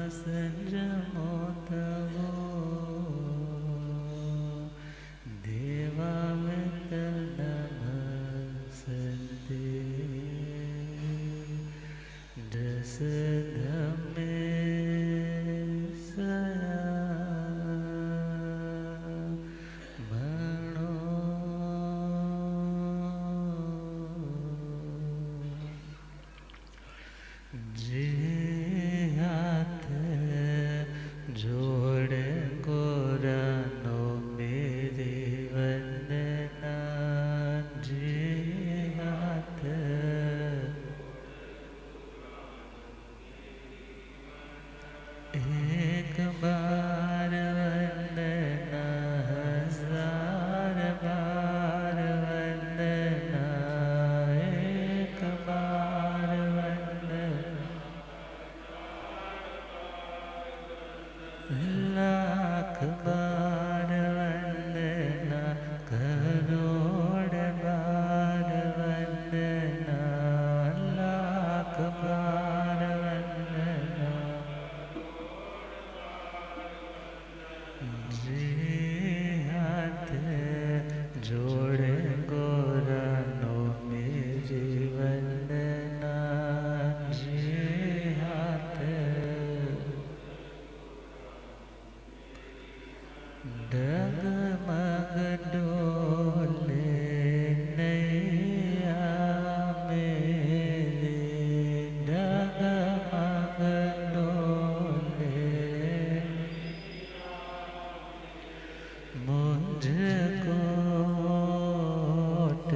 संजमो तवो देवामित नमस्ते दस धमे एक बार वंदना हजार बार वंदना एक बार वंदना लाख बार वंदना करोड़ बार वंदना लाख बार वंदना हाथ जोड़े गोरानो मेरी वंदना हाथ डगमग डोले नैया मेरे डगमग डोले मुझको ओट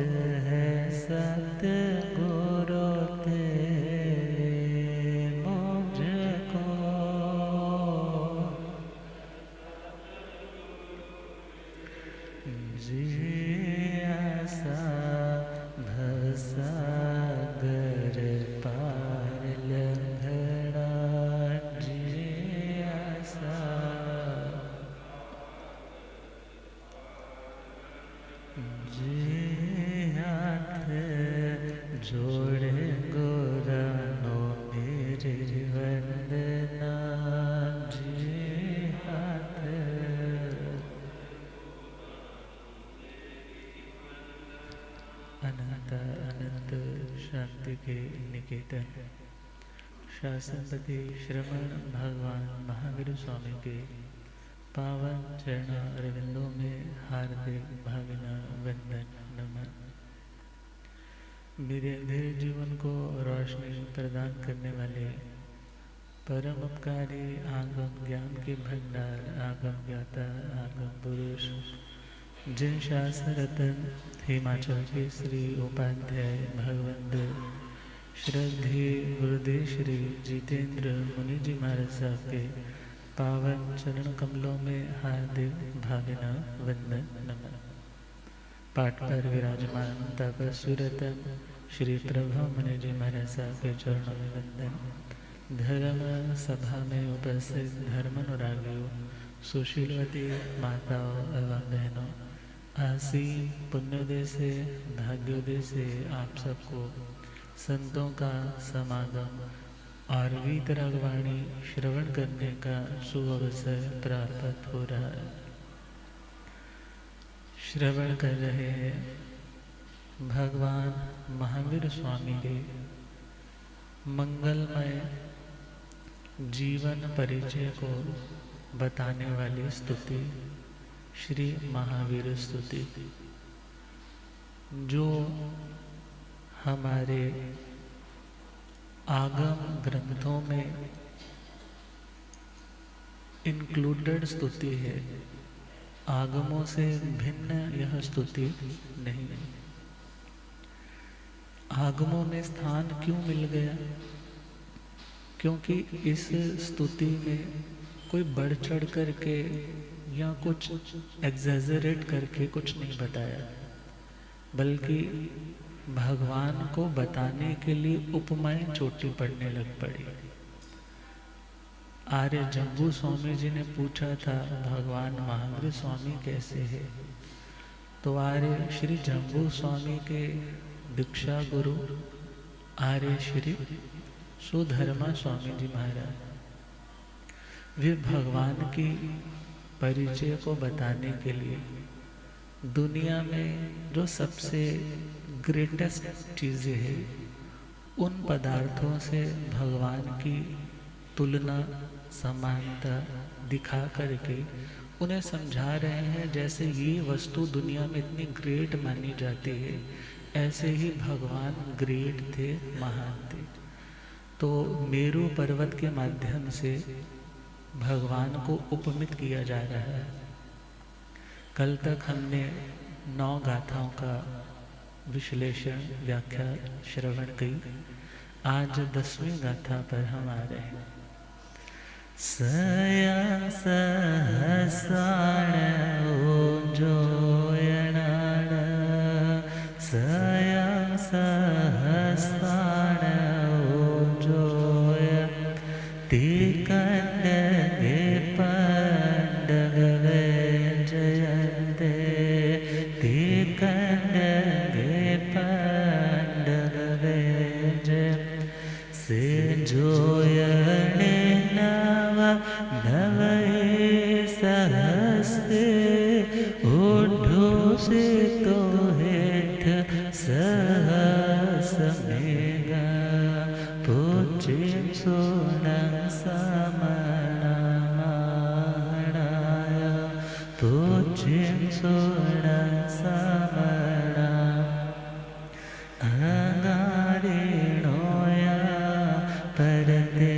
है सतगुरु तेरे मुझको जियासा भवसागर पार लंघना जियासा हाथ जोड़े गोरानो मेरे वंदना हाथ अनंत अनंत शांति के निकेतन शासनपति श्रवण भगवान महावीर स्वामी के पावन चरण अरविंदों में हार्दिक भावना वंदन नमन। मेरे अंधेरे जीवन को रोशनी प्रदान करने वाले परम उपकारी आगम ज्ञान के भंडार आगम ज्ञाता आगम पुरुष जिन शास्त्र रतन हिमाचल के श्री उपाध्याय भगवंत श्रद्धे गुरुदेव श्री जितेंद्र मुनि जी महाराज साहब के पावन चरण कमलों में हार्दिक भावना वंदन नमन। पाठ पर विराजमान तपस्वी रतन श्री प्रभु मुनि जी महाराज साहब के चरणों में वंदन। धर्म सभा में उपस्थित धर्मानुरागियों सुशीलवती माताओं एवं बहनों आसीन पुण्योदय से भाग्योदय से आप सबको संतों का समागम और वीतरागवाणी श्रवण करने का शुभ अवसर प्राप्त हो रहा है। श्रवण कर रहे हैं भगवान महावीर स्वामी के मंगलमय जीवन परिचय को बताने वाली स्तुति श्री महावीर स्तुति, जो हमारे आगम ग्रंथों में इंक्लूडेड स्तुति है। आगमों से भिन्न यह स्तुति नहीं है। आगमों में स्थान क्यों मिल गया? क्योंकि इस स्तुति में कोई बढ़ चढ़ करके या कुछ एग्जैजरेट करके कुछ नहीं बताया, बल्कि भगवान को बताने के लिए उपमाएं चोटी पड़ने लग पड़ी। आर्य जम्बू स्वामी जी ने पूछा था भगवान महावीर स्वामी कैसे है, तो आर्य श्री जम्बू स्वामी के दीक्षा गुरु आर्य श्री सुधर्मा स्वामी जी महाराज वे भगवान की परिचय को बताने के लिए दुनिया में जो सबसे ग्रेटेस्ट चीज़ें हैं उन पदार्थों से भगवान की तुलना समानता दिखा करके उन्हें समझा रहे हैं, जैसे ये वस्तु दुनिया में इतनी ग्रेट मानी जाती है, ऐसे ही भगवान ग्रेट थे, महान थे। तो मेरू पर्वत के माध्यम से भगवान को उपमित किया जा रहा है। कल तक हमने 9 गाथाओं का विश्लेषण, व्याख्या, श्रवण की। आज 10वीं गाथा पर हम आ रहे हैं। सया सहसाण जोयणाण, सया सहसाण जोय ते कंडगे पंडगवे जयन्ते, ते कंडगे पंडगवे जय से जोयणे नवये सहस्ते ओढ़ो से तो हेठ सहस मेगा पूछे सोना समणाया, पूछे सोना समणा अंगारेणोया परते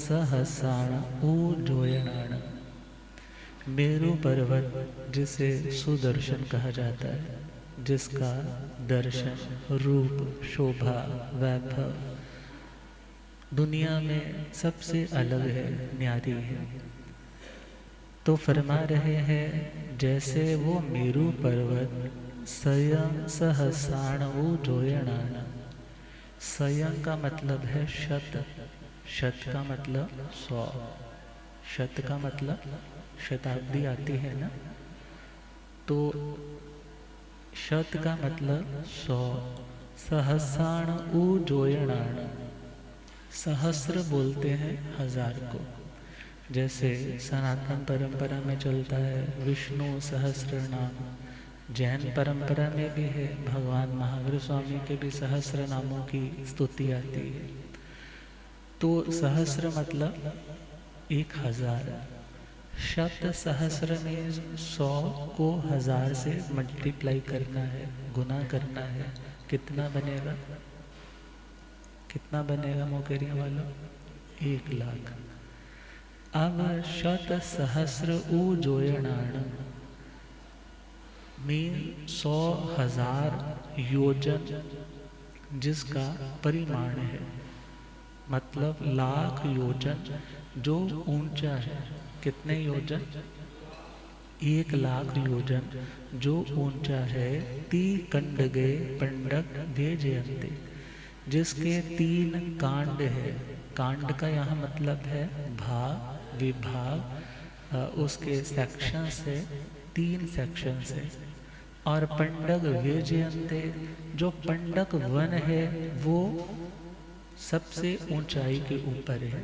सहसाण ऊर्जोयणाण। मेरू पर्वत जिसे सुदर्शन कहा जाता है, जिसका दर्शन, रूप, शोभा, वैभव दुनिया में सबसे अलग है, न्यारी है। तो फरमा रहे हैं जैसे वो मेरू पर्वत सयं सहसाण ऊर्जोयणाण। सयं का मतलब है शत, शत का मतलब 100, शत का मतलब शताब्दी आती है ना, तो शत का मतलब 100। सहस्राण ऊर्जोयणाण, सहस्र बोलते हैं 1000 को। जैसे सनातन परंपरा में चलता है विष्णु सहस्र नाम, जैन परंपरा में भी है, भगवान महावीर स्वामी के भी सहस्र नामों की स्तुति आती है। तो सहस्र मतलब 1000, शत सहस्र में 100 को 1000 से मल्टीप्लाई करना है, गुना करना है। कितना बनेगा, कितना बनेगा मोकेरिया वालों? 1 लाख। अब शत सहस्र ऊर्जोयणाण में 100,000 योजन जिसका परिमाण है, मतलब लाख योजन जो ऊंचा है। कितने योजन? 1 लाख योजन जो ऊंचा है। ती कंडगे पंडक भेजयन्ते, जिसके 3 कांड है। कांड का यहाँ मतलब है भाग, विभाग, उसके सेक्शन से 3 सेक्शन से। और पंडक भेजयन्ते, जो पंडक वन है वो सबसे ऊंचाई के ऊपर है।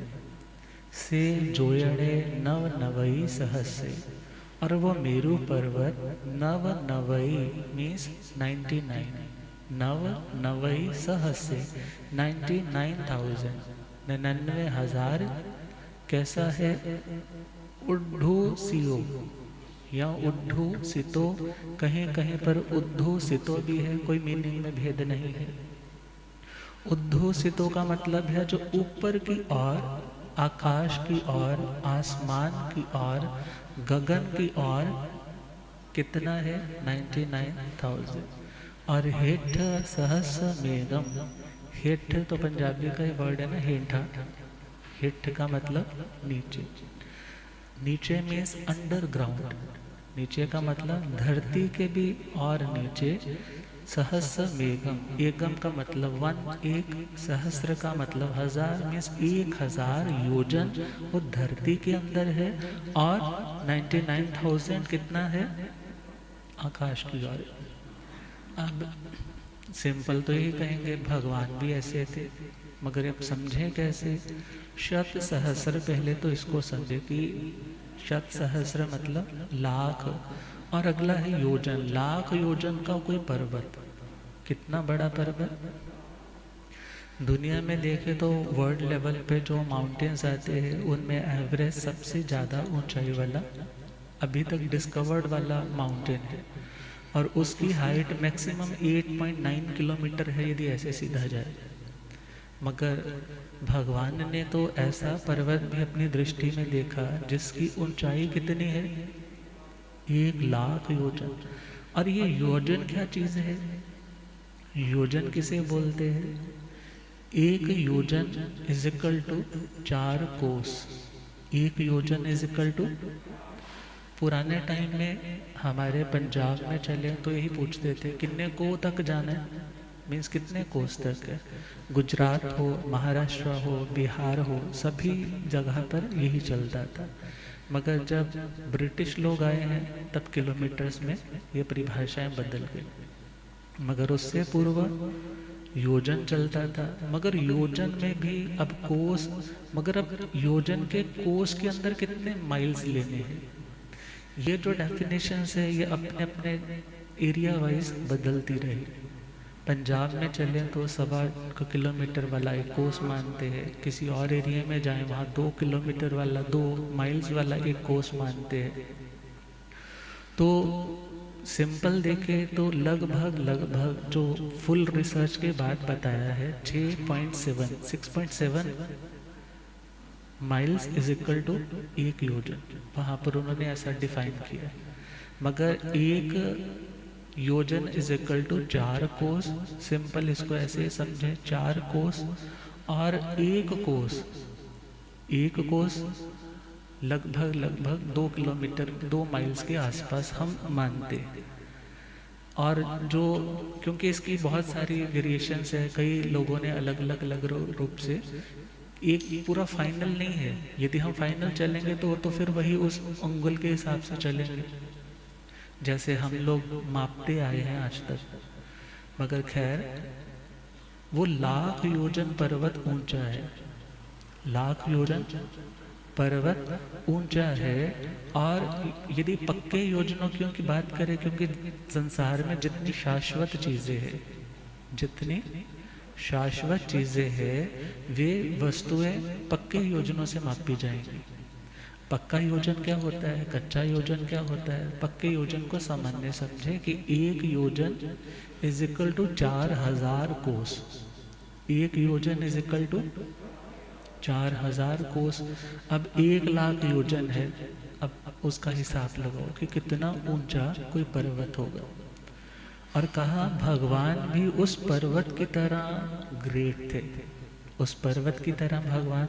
से जोयणे नव नवई सहस्रे, और वो मेरू पर्वत नव नवई मीन्स 99, नव नवई सहस्रे 99,000, 99,000 कैसा है? उड्ढू सियो या उड्ढू सितो, कहीं कहीं पर उद्धू सितो भी है, कोई मीनिंग में भेद नहीं है। उद्धू सितो का मतलब है जो ऊपर की ओर, आकाश की ओर, आसमान की ओर, गगन की ओर कितना है? 99,000। और हेठ सहस मेघम, हेठ तो पंजाबी का ही वर्ड है ना, हेठा। हेठ का मतलब नीचे, नीचे मीन्स अंडरग्राउंड, नीचे का मतलब धरती के भी और नीचे। सहस्र मेघम, एकम का मतलब 1, एक, सहस्र का मतलब 1000 मीन्स 1000 योजन वो धरती के अंदर है, और 99,000 कितना है? आकाश की ओर। अब सिंपल तो यही कहेंगे भगवान भी ऐसे थे, मगर अब समझें कैसे? शत सहस्र, पहले तो इसको समझे कि शत सहस्र मतलब लाख, और अगला है योजन। लाख योजन का कोई पर्वत, कितना बड़ा पर्वत। दुनिया में देखे तो वर्ल्ड लेवल पे जो माउंटेन्स आते हैं उनमें एवरेज सबसे ज़्यादा ऊंचाई वाला अभी तक डिस्कवर्ड वाला माउंटेन है, और उसकी हाइट मैक्सिमम 8.9 किलोमीटर है यदि ऐसे सीधा जाए। मगर भगवान ने तो ऐसा पर्वत भी अपनी दृष्टि में देखा जिसकी ऊंचाई कितनी है? 1,00,000 योजन। और ये योजन क्या चीज़ है? योजन किसे बोलते हैं? एक योजन इज इक्वल टू 4 कोस। एक योजन इज इक्वल टू, पुराने टाइम में हमारे पंजाब में चले तो यही पूछते थे कितने को तक जाना है, मीन्स कितने कोस तक है। गुजरात हो, महाराष्ट्र हो, बिहार हो, सभी जगह पर यही चलता था। मगर जब ब्रिटिश लोग आए हैं तब किलोमीटर्स में ये परिभाषाएं बदल गई। मगर उससे पूर्व योजन चलता था। मगर योजन में भी अब कोस, मगर अब योजन के कोस के अंदर कितने माइल्स लेने हैं, ये जो डेफिनेशंस है ये अपने अपने एरिया वाइज बदलती रही। पंजाब में चले तो 1.25 किलोमीटर वाला एक कोस मानते हैं, किसी और एरिया में जाएं वहाँ 2 किलोमीटर वाला, 2 माइल्स वाला एक कोस मानते हैं। तो सिंपल देखे तो लगभग जो फुल रिसर्च के बाद बताया है 6.7 माइल्स इज इक्वल टू 1 योजन, वहाँ पर उन्होंने ऐसा डिफाइन किया। मगर 1 योजन इज इक्वल टू 4 कोस। सिंपल इसको ऐसे समझें, 4 कोस और 1 कोस लगभग 2 किलोमीटर, 2 माइल्स के आसपास हम मानते। और जो, क्योंकि इसकी बहुत सारी वेरिएशंस है, कई लोगों ने अलग अलग रूप से, एक पूरा फाइनल नहीं है। यदि हम फाइनल चलेंगे तो फिर वही उस उंगल के हिसाब से चलेंगे जैसे हम लोग मापते आए हैं आज तक। मगर खैर वो 1,00,000 योजन पर्वत ऊंचा है, 1,00,000 योजन पर्वत ऊंचा है। और यदि पक्के योजनों की बात करें, क्योंकि संसार में जितनी शाश्वत चीजें हैं वे वस्तुएं पक्के योजनों से मापी जाएंगी। पक्का योजन क्या होता है, कच्चा योजन क्या होता है? पक्के योजन को सामान्य समझे कि 1 योजन इज इक्वल टू 4,000 कोस। 1 योजन इज इक्वल टू 4,000 कोस। अब 1,00,000 योजन है, अब उसका हिसाब लगाओ कि कितना ऊंचा कोई पर्वत होगा। और कहा भगवान भी उस पर्वत की तरह ग्रेट थे, उस पर्वत की तरह भगवान।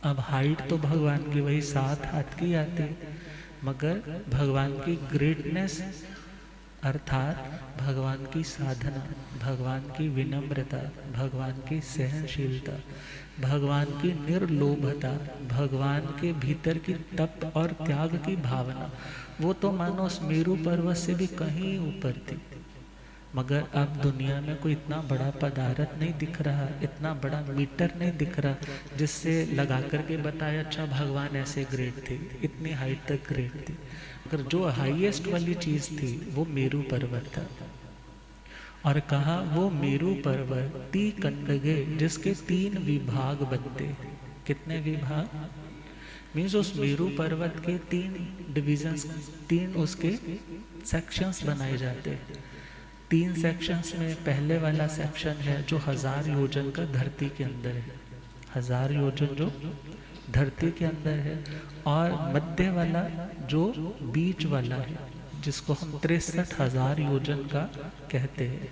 अब हाइट तो भगवान की वही 7 हाथ की आती, मगर भगवान की ग्रेटनेस अर्थात भगवान की साधना, भगवान की विनम्रता, भगवान की सहनशीलता, भगवान की निर्लोभता, भगवान के भीतर की तप और त्याग की भावना, वो तो मानो उस मेरू पर्वत से भी कहीं ऊपर थी। मगर अब दुनिया में कोई इतना बड़ा पदार्थ नहीं दिख रहा, इतना बड़ा मीटर नहीं दिख रहा जिससे लगा करके बताया अच्छा भगवान ऐसे ग्रेट थे, इतनी हाइट तक ग्रेट थे। मगर जो हाईएस्ट वाली चीज थी वो मेरू पर्वत था। और कहा वो मेरू पर्वत 3 कंडगे, जिसके 3 विभाग बनते। कितने विभाग? मीन्स उस मेरू पर्वत के 3 डिविजन्स, 3 उसके सेक्शंस बनाए जाते। 3 सेक्शंस में पहले वाला सेक्शन है जो 1000 योजन का धरती के अंदर है, 1000 योजन जो धरती के अंदर है। और मध्य वाला जो बीच वाला है जिसको हम 63,000 योजन का कहते हैं।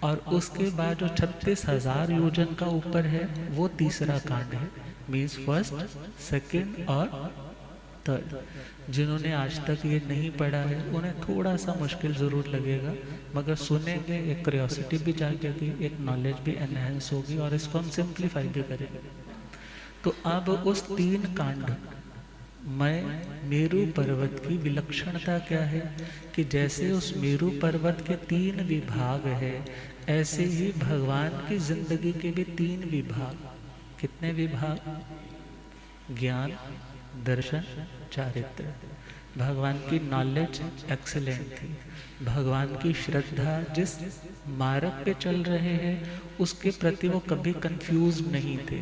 और उसके बाद जो 36,000 योजन का ऊपर है वो तीसरा कांड है, मीन्स फर्स्ट, सेकंड और थर्ड। जिन्होंने आज तक ये नहीं पढ़ा है उन्हें थोड़ा सा मुश्किल ज़रूर लगेगा, मगर सुनेंगे एक क्यूरियोसिटी भी जागेगी, एक नॉलेज भी एनहेंस होगी और इसको हम सिंप्लीफाई भी करेंगे। तो अब उस 3 कांड मैं मेरू पर्वत की विलक्षणता क्या है कि जैसे उस मेरू पर्वत के 3 विभाग है, ऐसे ही भगवान की जिंदगी के भी 3 विभाग। कितने विभाग? ज्ञान, दर्शन, चारित्र। भगवान की नॉलेज एक्सीलेंट थी, भगवान की श्रद्धा, जिस मार्ग पे चल रहे हैं उसके प्रति वो कभी कंफ्यूज नहीं थे,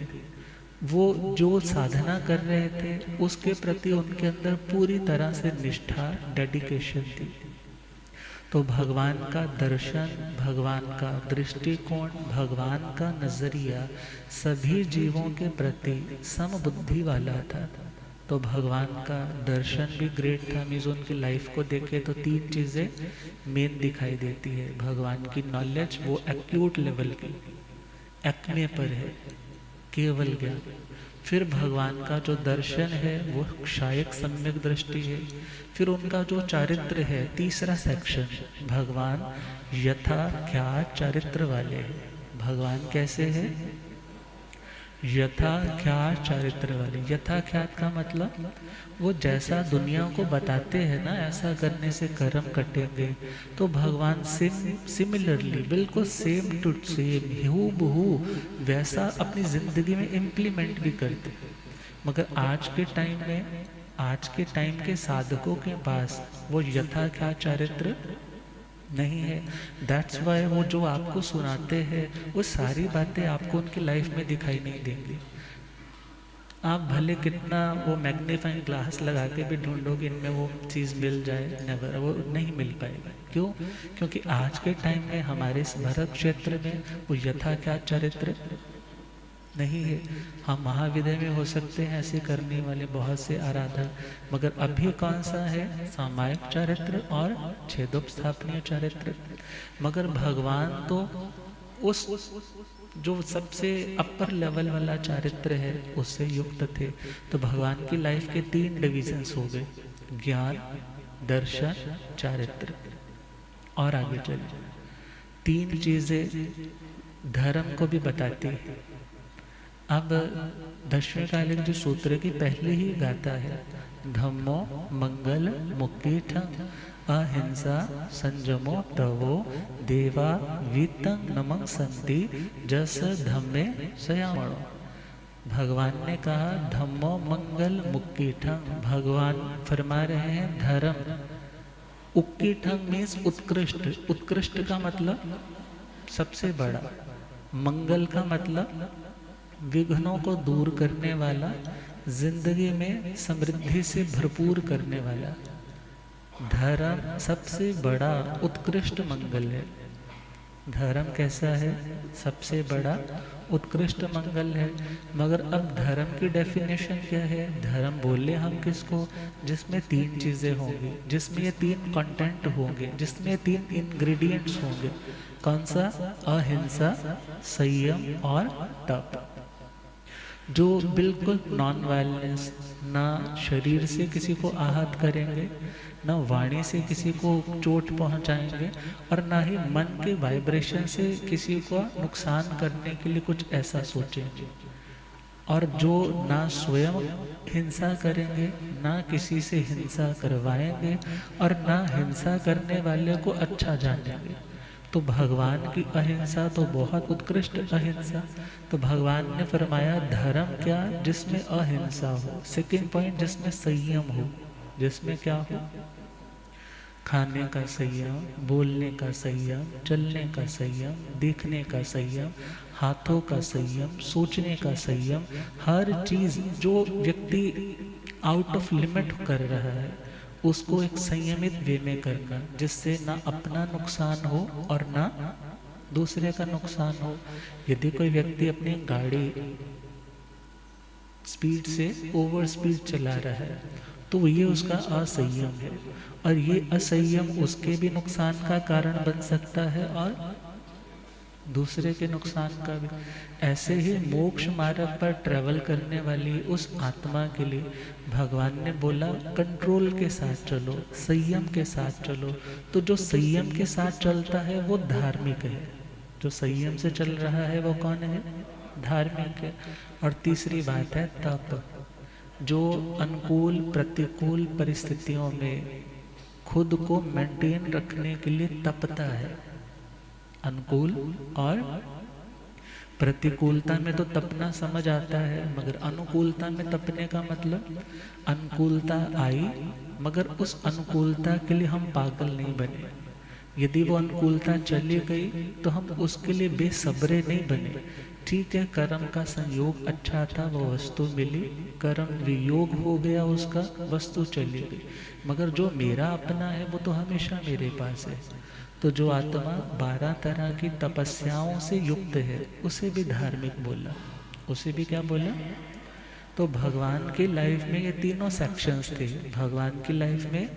वो जो साधना कर रहे थे उसके प्रति उनके अंदर पूरी तरह से निष्ठा, डेडिकेशन थी। तो भगवान का दर्शन, भगवान का दृष्टिकोण, भगवान का नजरिया सभी जीवों के प्रति समबुद्धि वाला था। तो भगवान का दर्शन भी ग्रेट था। मीन्स उनकी लाइफ को देखे तो 3 चीज़ें मेन दिखाई देती है। भगवान की नॉलेज वो एक्यूट लेवल की, एक्मे पर है, केवल ज्ञान। फिर भगवान का जो दर्शन है वो क्षायक सम्यक दृष्टि है। फिर उनका जो चारित्र है, तीसरा सेक्शन, भगवान यथा ख्यात चारित्र वाले हैं। भगवान कैसे है? यथा ख्यात चारित्र वाले। यथा ख्यात का मतलब वो जैसा दुनिया को बताते हैं ना, ऐसा करने से कर्म कटेंगे, तो भगवान सिमिलरली, बिल्कुल सेम टू सेम, हूबहू वैसा अपनी जिंदगी में इम्प्लीमेंट भी करते। मगर आज के टाइम के साधकों के पास वो यथा ख्यात चारित्र नहीं है। दैट्स वाई वो जो आपको सुनाते हैं वो सारी बातें आपको उनकी लाइफ में दिखाई नहीं देंगी। आप भले कितना वो मैग्नीफाइंग ग्लास लगा के भी ढूंढोगे इनमें वो चीज़ मिल जाए, नेवर, वो नहीं मिल पाएगा। क्यों? क्योंकि आज के टाइम में हमारे इस भरत क्षेत्र में वो यथा क्या चरित्र नहीं है। हम महाविद्या में हो सकते हैं ऐसे करने वाले बहुत से आराधक, मगर अभी कौन सा है? सामायिक चरित्र और छेदोपस्थापनीय चरित्र। मगर भगवान तो उस जो सबसे अपर लेवल वाला चारित्र है उससे युक्त थे। तो भगवान की लाइफ के 3 डिविजन्स हो गए, ज्ञान, दर्शन, चारित्र। और आगे चलिए, 3 चीजें धर्म को भी बताती है। अब दशवें कालिक जो सूत्र की पहले ही गाता है, धम्मो मंगल मुक्तिठं अहिंसा संजमो तवो देवा वीतं नमं संति जस धम्मे सयामणो। भगवान ने कहा धम्मो मंगल मुक्तिठं। भगवान फरमा रहे हैं धर्म। उक्कीठं मीन्स उत्कृष्ट। उत्कृष्ट का मतलब सबसे बड़ा। मंगल का मतलब विघ्नों को दूर करने वाला, जिंदगी में समृद्धि से भरपूर करने वाला। धर्म सबसे बड़ा उत्कृष्ट मंगल है। धर्म कैसा है? सबसे बड़ा उत्कृष्ट मंगल है। मगर अब धर्म की डेफिनेशन क्या है? धर्म बोले हम किसको? जिसमें 3 चीजें होंगी, जिसमें ये 3 कंटेंट होंगे, जिसमें 3 इंग्रेडिएंट्स होंगे। कौन सा? अहिंसा, संयम और तप। जो बिल्कुल नॉन वायलेंस, ना शरीर से किसी को आहत करेंगे, ना वाणी से किसी को चोट पहुंचाएंगे, और ना ही मन के वाइब्रेशन से किसी को नुकसान करने के लिए कुछ ऐसा सोचेंगे। और जो ना स्वयं हिंसा करेंगे, ना किसी से हिंसा करवाएंगे, और ना हिंसा करने वाले को अच्छा जानेंगे। तो भगवान की अहिंसा तो बहुत उत्कृष्ट अहिंसा। तो भगवान ने फरमाया धर्म क्या? जिसमें अहिंसा हो। सेकेंड पॉइंट, जिसमें संयम हो। जिसमें क्या हो? खाने का संयम, बोलने का संयम, चलने का संयम, देखने का संयम, हाथों का संयम, सोचने का संयम। हर चीज जो व्यक्ति आउट ऑफ लिमिट कर रहा है उसको एक संयमित वे में करना, जिससे ना अपना नुकसान हो और ना दूसरे का नुकसान हो। यदि कोई व्यक्ति अपनी गाड़ी स्पीड से ओवर स्पीड चला रहा है तो ये उसका असंयम है, और ये असंयम उसके भी नुकसान का कारण बन सकता है और दूसरे के नुकसान का भी। ऐसे ही मोक्ष मार्ग पर ट्रेवल करने वाली उस आत्मा के लिए भगवान ने बोला कंट्रोल के साथ चलो, संयम के साथ चलो। तो जो संयम के साथ चलता है वो धार्मिक है। जो संयम से चल रहा है वो कौन है? धार्मिक है। और तीसरी बात है तप। जो अनुकूल प्रतिकूल परिस्थितियों में खुद को मेंटेन रखने के लिए तपता है। अनुकूल और प्रतिकूलता में तो तपना समझ आता है, मगर अनुकूलता में तपने का मतलब, अनुकूलता आई मगर उस अनुकूलता के लिए हम पागल नहीं बने। यदि वो अनुकूलता चली गई तो हम उसके लिए बेसब्रे नहीं बने। ठीक है, कर्म का संयोग अच्छा था, वो वस्तु मिली, कर्म वियोग हो गया उसका, वस्तु चली गई, मगर जो मेरा अपना है वो तो हमेशा मेरे पास है। तो जो आत्मा 12 तरह की तपस्याओं से युक्त है उसे भी धार्मिक बोला। उसे भी क्या बोला? तो भगवान की लाइफ में ये तीनों सेक्शंस थे। भगवान की लाइफ में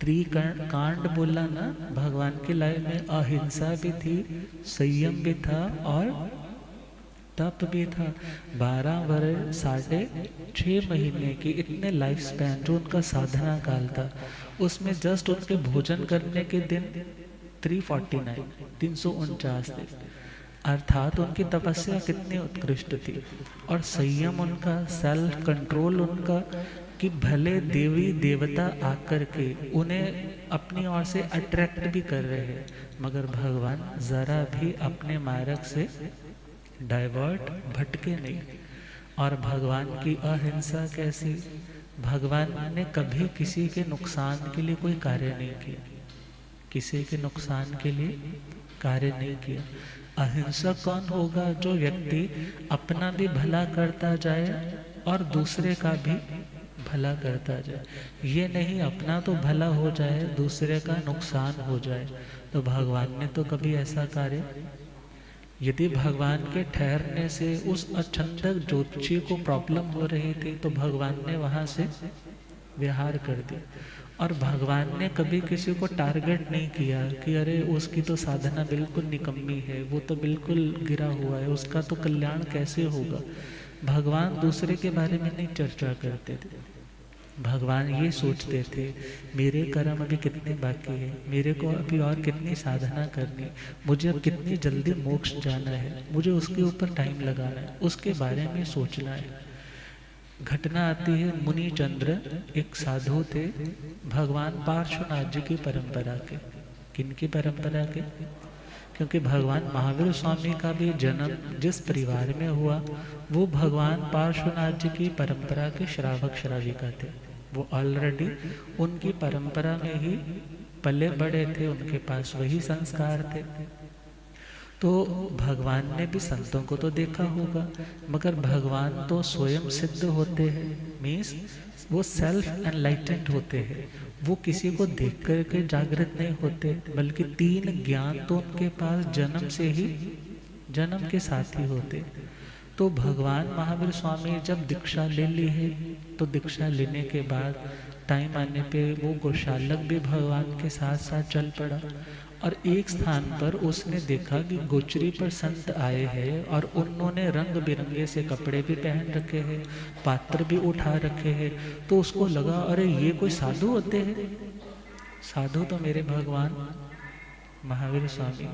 कांड बोला ना, भगवान की लाइफ में अहिंसा भी थी, संयम भी था और तप भी था। 12 वर्ष 6.5 महीने की इतने लाइफ स्पैन जो उनका साधना काल था, उसमें जस्ट उनके भोजन करने के दिन 349 थे। अर्थात उनकी तपस्या कितनी उत्कृष्ट थी, और संयम उनका, सेल्फ कंट्रोल उनका, कि भले देवी देवता आकर के उन्हें अपनी ओर से अट्रैक्ट भी कर रहे हैं, मगर भगवान जरा भी अपने मार्ग से डाइवर्ट भटके नहीं। और भगवान की अहिंसा कैसी? भगवान ने कभी किसी के नुकसान के लिए कोई कार्य नहीं किया, किसी के नुकसान के लिए कार्य नहीं किया। अहिंसक कौन होगा? जो व्यक्ति अपना भी भला करता जाए और दूसरे का भी भला करता जाए। ये नहीं अपना तो भला हो जाए, दूसरे का नुकसान हो जाए। तो भगवान ने तो कभी ऐसा कार्य, यदि भगवान के ठहरने से उस अचंदक ज्योतिषी को प्रॉब्लम हो रही थी तो भगवान ने वहां से विहार कर दिया। और भगवान ने कभी किसी को टारगेट नहीं किया कि अरे उसकी तो साधना बिल्कुल निकम्मी है, वो तो बिल्कुल गिरा हुआ है, उसका तो कल्याण कैसे होगा। भगवान दूसरे के बारे में नहीं चर्चा करते थे। भगवान ये सोचते थे मेरे कर्म अभी कितने बाकी है, मेरे को अभी और कितनी साधना करनी, मुझे अब कितनी जल्दी मोक्ष जाना है, मुझे उसके ऊपर टाइम लगाना है, उसके बारे में सोचना है। घटना आती है मुनि चंद्र, एक साधु थे, भगवान पार्श्वनाथ जी की परंपरा के। किनकी परंपरा के? क्योंकि भगवान महावीर स्वामी का भी जन्म जिस परिवार में हुआ वो भगवान पार्श्वनाथ जी की परंपरा के श्रावक श्राविका थे। वो ऑलरेडी उनकी परंपरा में ही पले बड़े थे, उनके पास वही संस्कार थे। तो भगवान ने भी संतों को तो देखा होगा, मगर भगवान तो स्वयं सिद्ध होते हैं, मीन्स वो सेल्फ एनलाइटेंड होते हैं। वो किसी को देख करके जागृत नहीं होते, बल्कि 3 ज्ञान तो उनके पास जन्म से ही, जन्म के साथ ही होते। तो भगवान महावीर स्वामी जब दीक्षा ले ली है, तो दीक्षा लेने के बाद टाइम आने पे वो गोशालक भी भगवान के साथ साथ चल पड़ा। और एक स्थान पर उसने देखा कि गोचरी पर संत आए हैं और उन्होंने रंग बिरंगे से कपड़े भी पहन रखे हैं, पात्र भी उठा रखे हैं। तो उसको लगा अरे ये कोई साधु होते हैं? साधु तो मेरे भगवान महावीर स्वामी।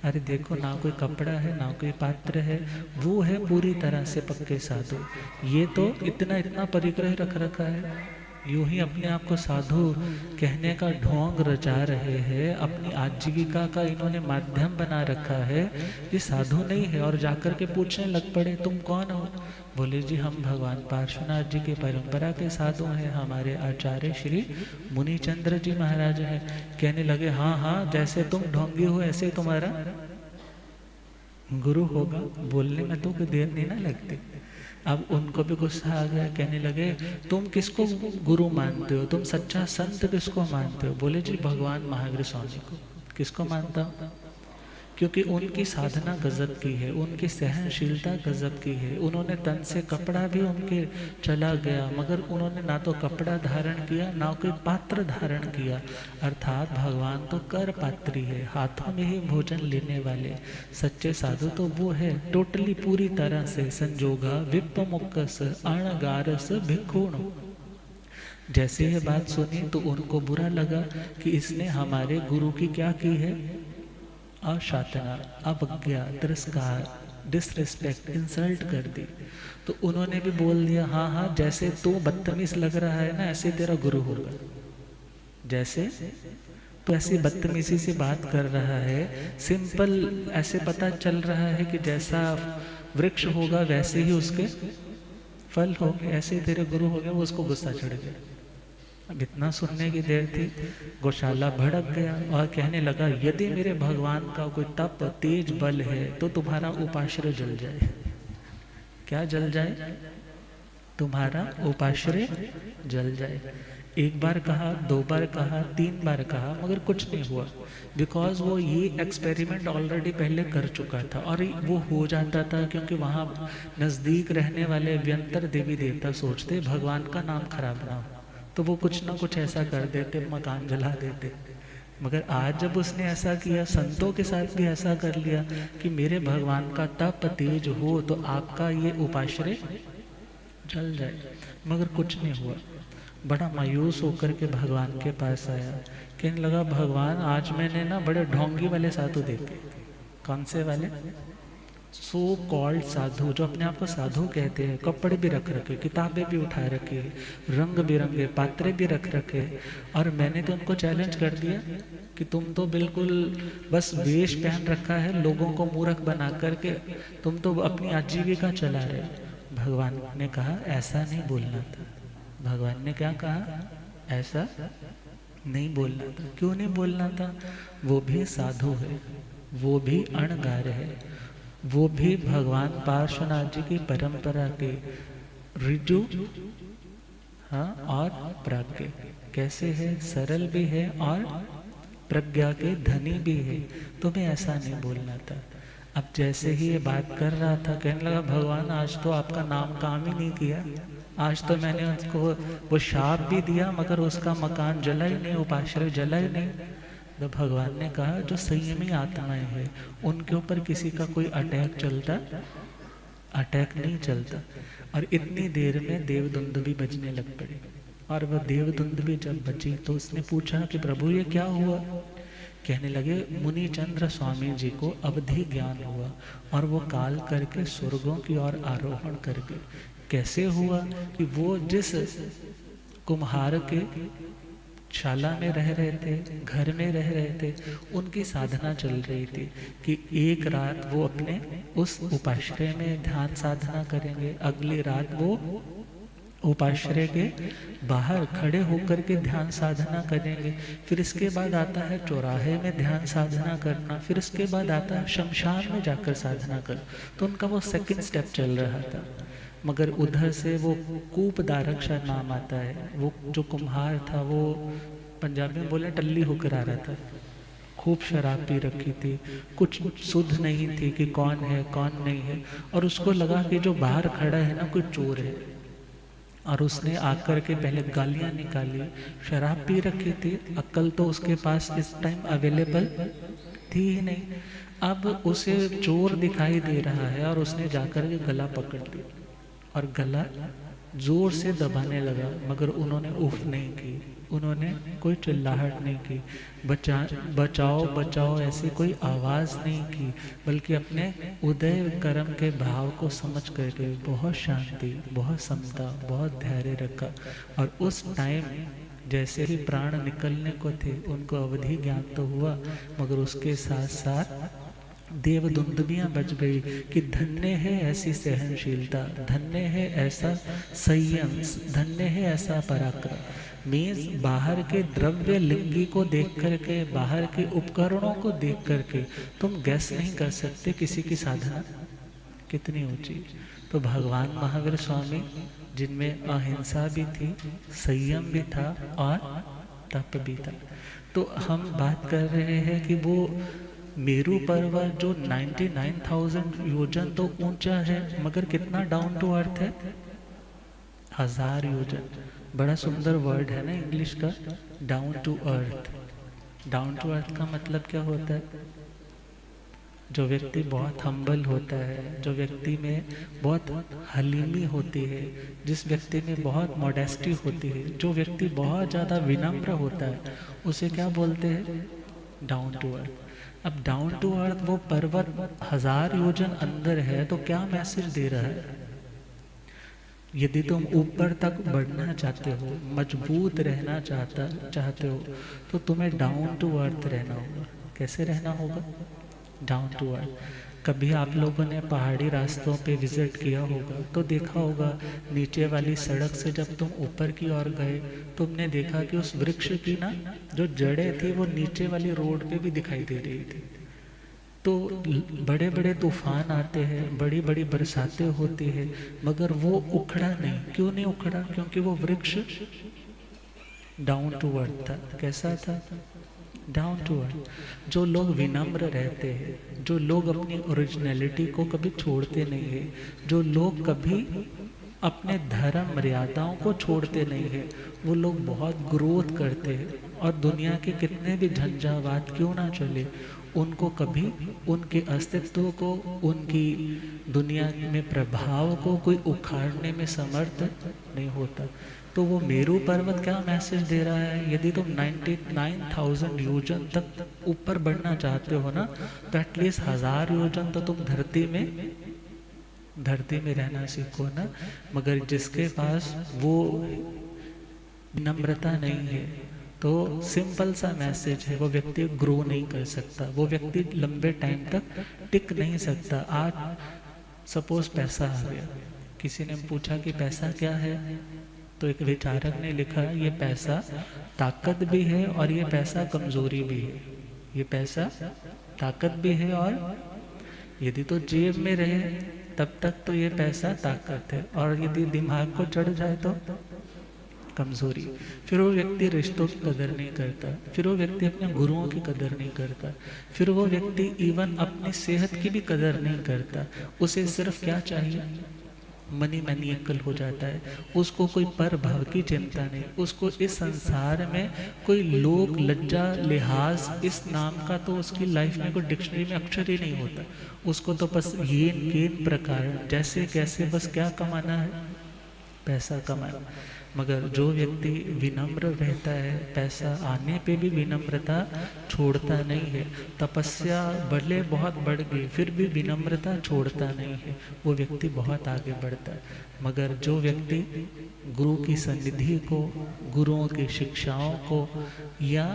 अरे देखो, ना कोई कपड़ा है ना कोई पात्र है, वो है पूरी तरह से पक्के साधु। ये तो इतना इतना परिग्रह रख रखा है, यूं ही अपने आप को साधु कहने का ढोंग रचा रहे हैं, अपनी आजीविका का इन्होंने माध्यम बना रखा है। ये साधु नहीं है। और जाकर के पूछने लग पड़े तुम कौन हो? बोले जी हम भगवान पार्श्वनाथ जी के परंपरा के साधु हैं, हमारे आचार्य श्री मुनि चंद्र जी महाराज हैं। कहने लगे हाँ हाँ, जैसे तुम ढोंगी हो ऐसे तुम्हारा गुरु होगा। बोलने में तो कोई देर नहीं ना लगती। अब उनको भी गुस्सा आ गया, कहने लगे तुम किसको गुरु मानते हो, तुम सच्चा संत किसको मानते हो? बोले जी भगवान महावीर स्वामी को। किसको मानता हूँ? क्योंकि उनकी साधना गजब की है, उनकी सहनशीलता गजब की है। उन्होंने तन से कपड़ा भी उनके चला गया, मगर उन्होंने ना तो कपड़ा धारण किया ना कोई पात्र धारण किया। अर्थात भगवान तो कर पात्री है, हाथों में ही भोजन लेने वाले सच्चे साधु तो वो है, टोटली पूरी तरह से संजोगा विप्पमुक्कस अणगारस भिक्षुण। जैसे ये बात सुनी तो उनको बुरा लगा कि इसने हमारे गुरु की क्या की है? अशातना, अवज्ञा, तिरस्कार, डिसरिस्पेक्ट, इंसल्ट कर दी। तो उन्होंने भी बोल दिया, हाँ हाँ, जैसे तू बदतमीज लग रहा है ना, ऐसे तेरा गुरु होगा। जैसे तो ऐसी बदतमीजी से बात कर रहा है, सिंपल ऐसे पता चल रहा है कि जैसा वृक्ष होगा वैसे ही उसके फल होंगे, ऐसे तेरे गुरु हो गए। वो उसको गुस्सा चढ़ गया। अब इतना सुनने की देर थी, गौशाला भड़क गया और कहने लगा, यदि मेरे भगवान का कोई तप तेज बल है तो तुम्हारा उपाश्रय जल जाए। क्या जल जाए? तुम्हारा उपाश्रय जल जाए। एक बार कहा, दो बार कहा, तीन बार कहा, मगर कुछ नहीं हुआ। बिकॉज वो ये एक्सपेरिमेंट ऑलरेडी पहले कर चुका था और वो हो जाता था, क्योंकि वहाँ नज़दीक रहने वाले व्यंतर देवी देवता सोचते भगवान का नाम खराब ना हो, तो वो कुछ ना कुछ ऐसा कर देते, मकान जला देते। मगर आज जब उसने ऐसा किया, संतों के साथ भी ऐसा कर लिया कि मेरे भगवान का तप तेज हो तो आपका ये उपाश्रय जल जाए, मगर कुछ नहीं हुआ। बड़ा मायूस होकर के भगवान के पास आया, कहने लगा, भगवान आज मैंने ना बड़े ढोंगी वाले साधु देखे। कौन से वाले? सो कॉल्ड साधु, जो अपने आप को साधु कहते हैं, कपड़े भी रख रखे, किताबें भी उठा रखी, रंग बिरंगे पात्रे भी रख रखे। और मैंने तो उनको चैलेंज कर दिया कि तुम तो बिल्कुल बस वेश पहन रखा है, लोगों को मूर्ख बना करके तुम तो अपनी आजीविका चला रहे। भगवान ने कहा, ऐसा नहीं बोलना था। भगवान ने क्या कहा? ऐसा नहीं बोलना था। क्यों नहीं बोलना था? वो भी साधु है, वो भी अणगार है, वो भी भगवान पार्श्वनाथ जी की परंपरा के ऋजु, हाँ, और प्राज्ञ। कैसे है? सरल भी है और प्रज्ञा के धनी भी है। तुम्हें ऐसा नहीं बोलना था। अब जैसे ही ये बात कर रहा था, कहने लगा, भगवान आज तो आपका नाम काम ही नहीं किया। आज तो मैंने उसको वो शाप भी दिया, मगर उसका मकान जला ही नहीं, उपाश्रय जला ही नहीं। तो भगवान ने कहा, जो संयमी आत्माएं हैं उनके ऊपर किसी का कोई अटैक चलता? अटैक नहीं चलता। और इतनी देर में देवदुंदुभी बजने लग पड़ी। और वह देवदुंदुभी जब बजी तो उसने पूछा कि प्रभु ये क्या हुआ? कहने लगे, मुनि चंद्र स्वामी जी को अवधि ज्ञान हुआ और वो काल करके स्वर्गों की ओर आरोहण करके। कैसे हुआ? कि वो जिस कुम्हार के शाला में रह रहे थे, घर में रह रहे थे, उनकी साधना चल रही थी कि एक रात वो अपने उस उपाश्रय में ध्यान साधना करेंगे, अगली रात वो उपाश्रय के बाहर खड़े होकर के ध्यान साधना करेंगे, फिर इसके बाद आता है चौराहे में ध्यान साधना करना, फिर इसके बाद आता है शमशान में जाकर साधना कर। तो उनका वो सेकंड स्टेप चल रहा था। मगर उधर से वो कूपदारक शायद नाम आता है, वो जो कुम्हार था वो पंजाबी में बोले टल्ली होकर आ रहा था। खूब शराब पी रखी थी, कुछ शुद्ध नहीं थी कि कौन है कौन नहीं है। और उसको लगा कि जो बाहर खड़ा है ना कोई चोर है, और उसने आकर के पहले गालियां निकाली। शराब पी रखी थी, अक्ल तो उसके पास इस टाइम अवेलेबल थी ही नहीं। अब उसे चोर दिखाई दे रहा है और उसने जाकर के गला पकड़ लिया और गला जोर से दबाने लगा, मगर उन्होंने उफ नहीं की, उन्होंने कोई चिल्लाहट नहीं की, बचाओ बचाओ ऐसी कोई आवाज़ नहीं की, बल्कि अपने उदय कर्म के भाव को समझ करके बहुत शांति, बहुत समता, बहुत धैर्य रखा। और उस टाइम जैसे ही प्राण निकलने को थे, उनको अवधि ज्ञान तो हुआ, मगर उसके साथ साथ देवदुंदुभियां बज गई कि धन्य है ऐसी सहनशीलता, धन्य है ऐसा संयम, धन्य है ऐसा पराक्रम। मीन्स बाहर के द्रव्य लिंगी को देख करके, बाहर के उपकरणों को देख करके तुम गैस नहीं कर सकते किसी की साधना कितनी ऊंची। तो भगवान महावीर स्वामी, जिनमें अहिंसा भी थी, संयम भी था और तप भी था। तो हम बात कर रहे हैं कि वो मेरू पर्वत जो 99,000 योजन तो ऊंचा है, मगर कितना डाउन टू अर्थ है? 1000 योजन। बड़ा सुंदर वर्ड है ना इंग्लिश का, down to earth. Down to earth का मतलब क्या होता है? जो व्यक्ति बहुत हम्बल होता है, जो व्यक्ति में बहुत हलीमी होती है, जिस व्यक्ति में बहुत मॉडेस्टी होती है, जो व्यक्ति बहुत ज़्यादा विनम्र होता है, उसे क्या बोलते हैं? Down to earth. अब डाउन टू अर्थ वो पर्वत 1000 योजन अंदर है तो क्या मैसेज दे रहा है? यदि तुम ऊपर तक बढ़ना चाहते हो, मजबूत रहना चाहते हो, तो तुम्हें डाउन टू अर्थ रहना होगा। कैसे रहना होगा? Down to earth. कभी आप लोगों ने पहाड़ी रास्तों पे विजिट किया होगा तो देखा होगा, नीचे वाली सड़क से जब तुम ऊपर की ओर गए, तुमने देखा कि उस वृक्ष की ना जो जड़ें थी वो नीचे वाली रोड पे भी दिखाई दे रही थी। तो बड़े बड़े तूफान आते हैं, बड़ी बड़ी बरसातें होती है, मगर वो उखड़ा नहीं। क्यों नहीं उखड़ा? क्योंकि वो वृक्ष डाउन टू अर्थ था। कैसा था? Down to earth. जो लोग विनम्र रहते हैं, जो लोग अपनी ओरिजिनलिटी को कभी छोड़ते नहीं है, जो लोग कभी अपने धर्म मर्यादाओं को छोड़ते नहीं है, वो लोग बहुत ग्रोथ करते हैं। और दुनिया के कितने भी झंझावात क्यों ना चले, उनको कभी उनके अस्तित्व को, उनकी दुनिया में प्रभाव को कोई उखाड़ने में समर्थ नहीं होता। तो वो मेरू पर्वत क्या मैसेज दे रहा है? यदि तुम 99,000 योजन तक ऊपर बढ़ना चाहते हो ना, तो एटलीस्ट 1000 योजन तो तुम धरती में रहना सीखो ना। मगर जिसके पास वो विनम्रता नहीं है, तो सिंपल सा मैसेज है, वो व्यक्ति ग्रो नहीं कर सकता, वो व्यक्ति लंबे टाइम तक टिक नहीं सकता। आज सपोज पैसा आ गया, किसी ने पूछा कि पैसा क्या है, तो एक विचारक ने लिखा, ये पैसा ताकत भी है और ये पैसा कमजोरी भी है। ये पैसा ताकत भी है, और यदि तो जेब में रहे तब तक तो ये पैसा ताकत है, और यदि दिमाग को चढ़ जाए तो कमजोरी। फिर वो व्यक्ति रिश्तों की कदर नहीं करता, फिर वो व्यक्ति अपने गुरुओं की कदर नहीं करता, फिर वो व्यक्ति इवन अपनी सेहत की भी कदर नहीं करता। उसे सिर्फ क्या चाहिए? मनी मैनिएकल हो जाता है। उसको कोई पर भाव की चिंता नहीं, उसको इस संसार में कोई लोक लज्जा लिहाज इस नाम का तो उसकी लाइफ में कोई डिक्शनरी में अक्षर ही नहीं होता। उसको तो बस ये केन प्रकार जैसे कैसे बस क्या कमाना है? पैसा कमाना। मगर जो व्यक्ति विनम्र रहता है, पैसा आने पे भी विनम्रता छोड़ता नहीं है, तपस्या भले बहुत बढ़ गई फिर भी विनम्रता छोड़ता नहीं है, वो व्यक्ति बहुत आगे बढ़ता है। मगर जो व्यक्ति गुरु की सन्निधि को, गुरुओं की शिक्षाओं को या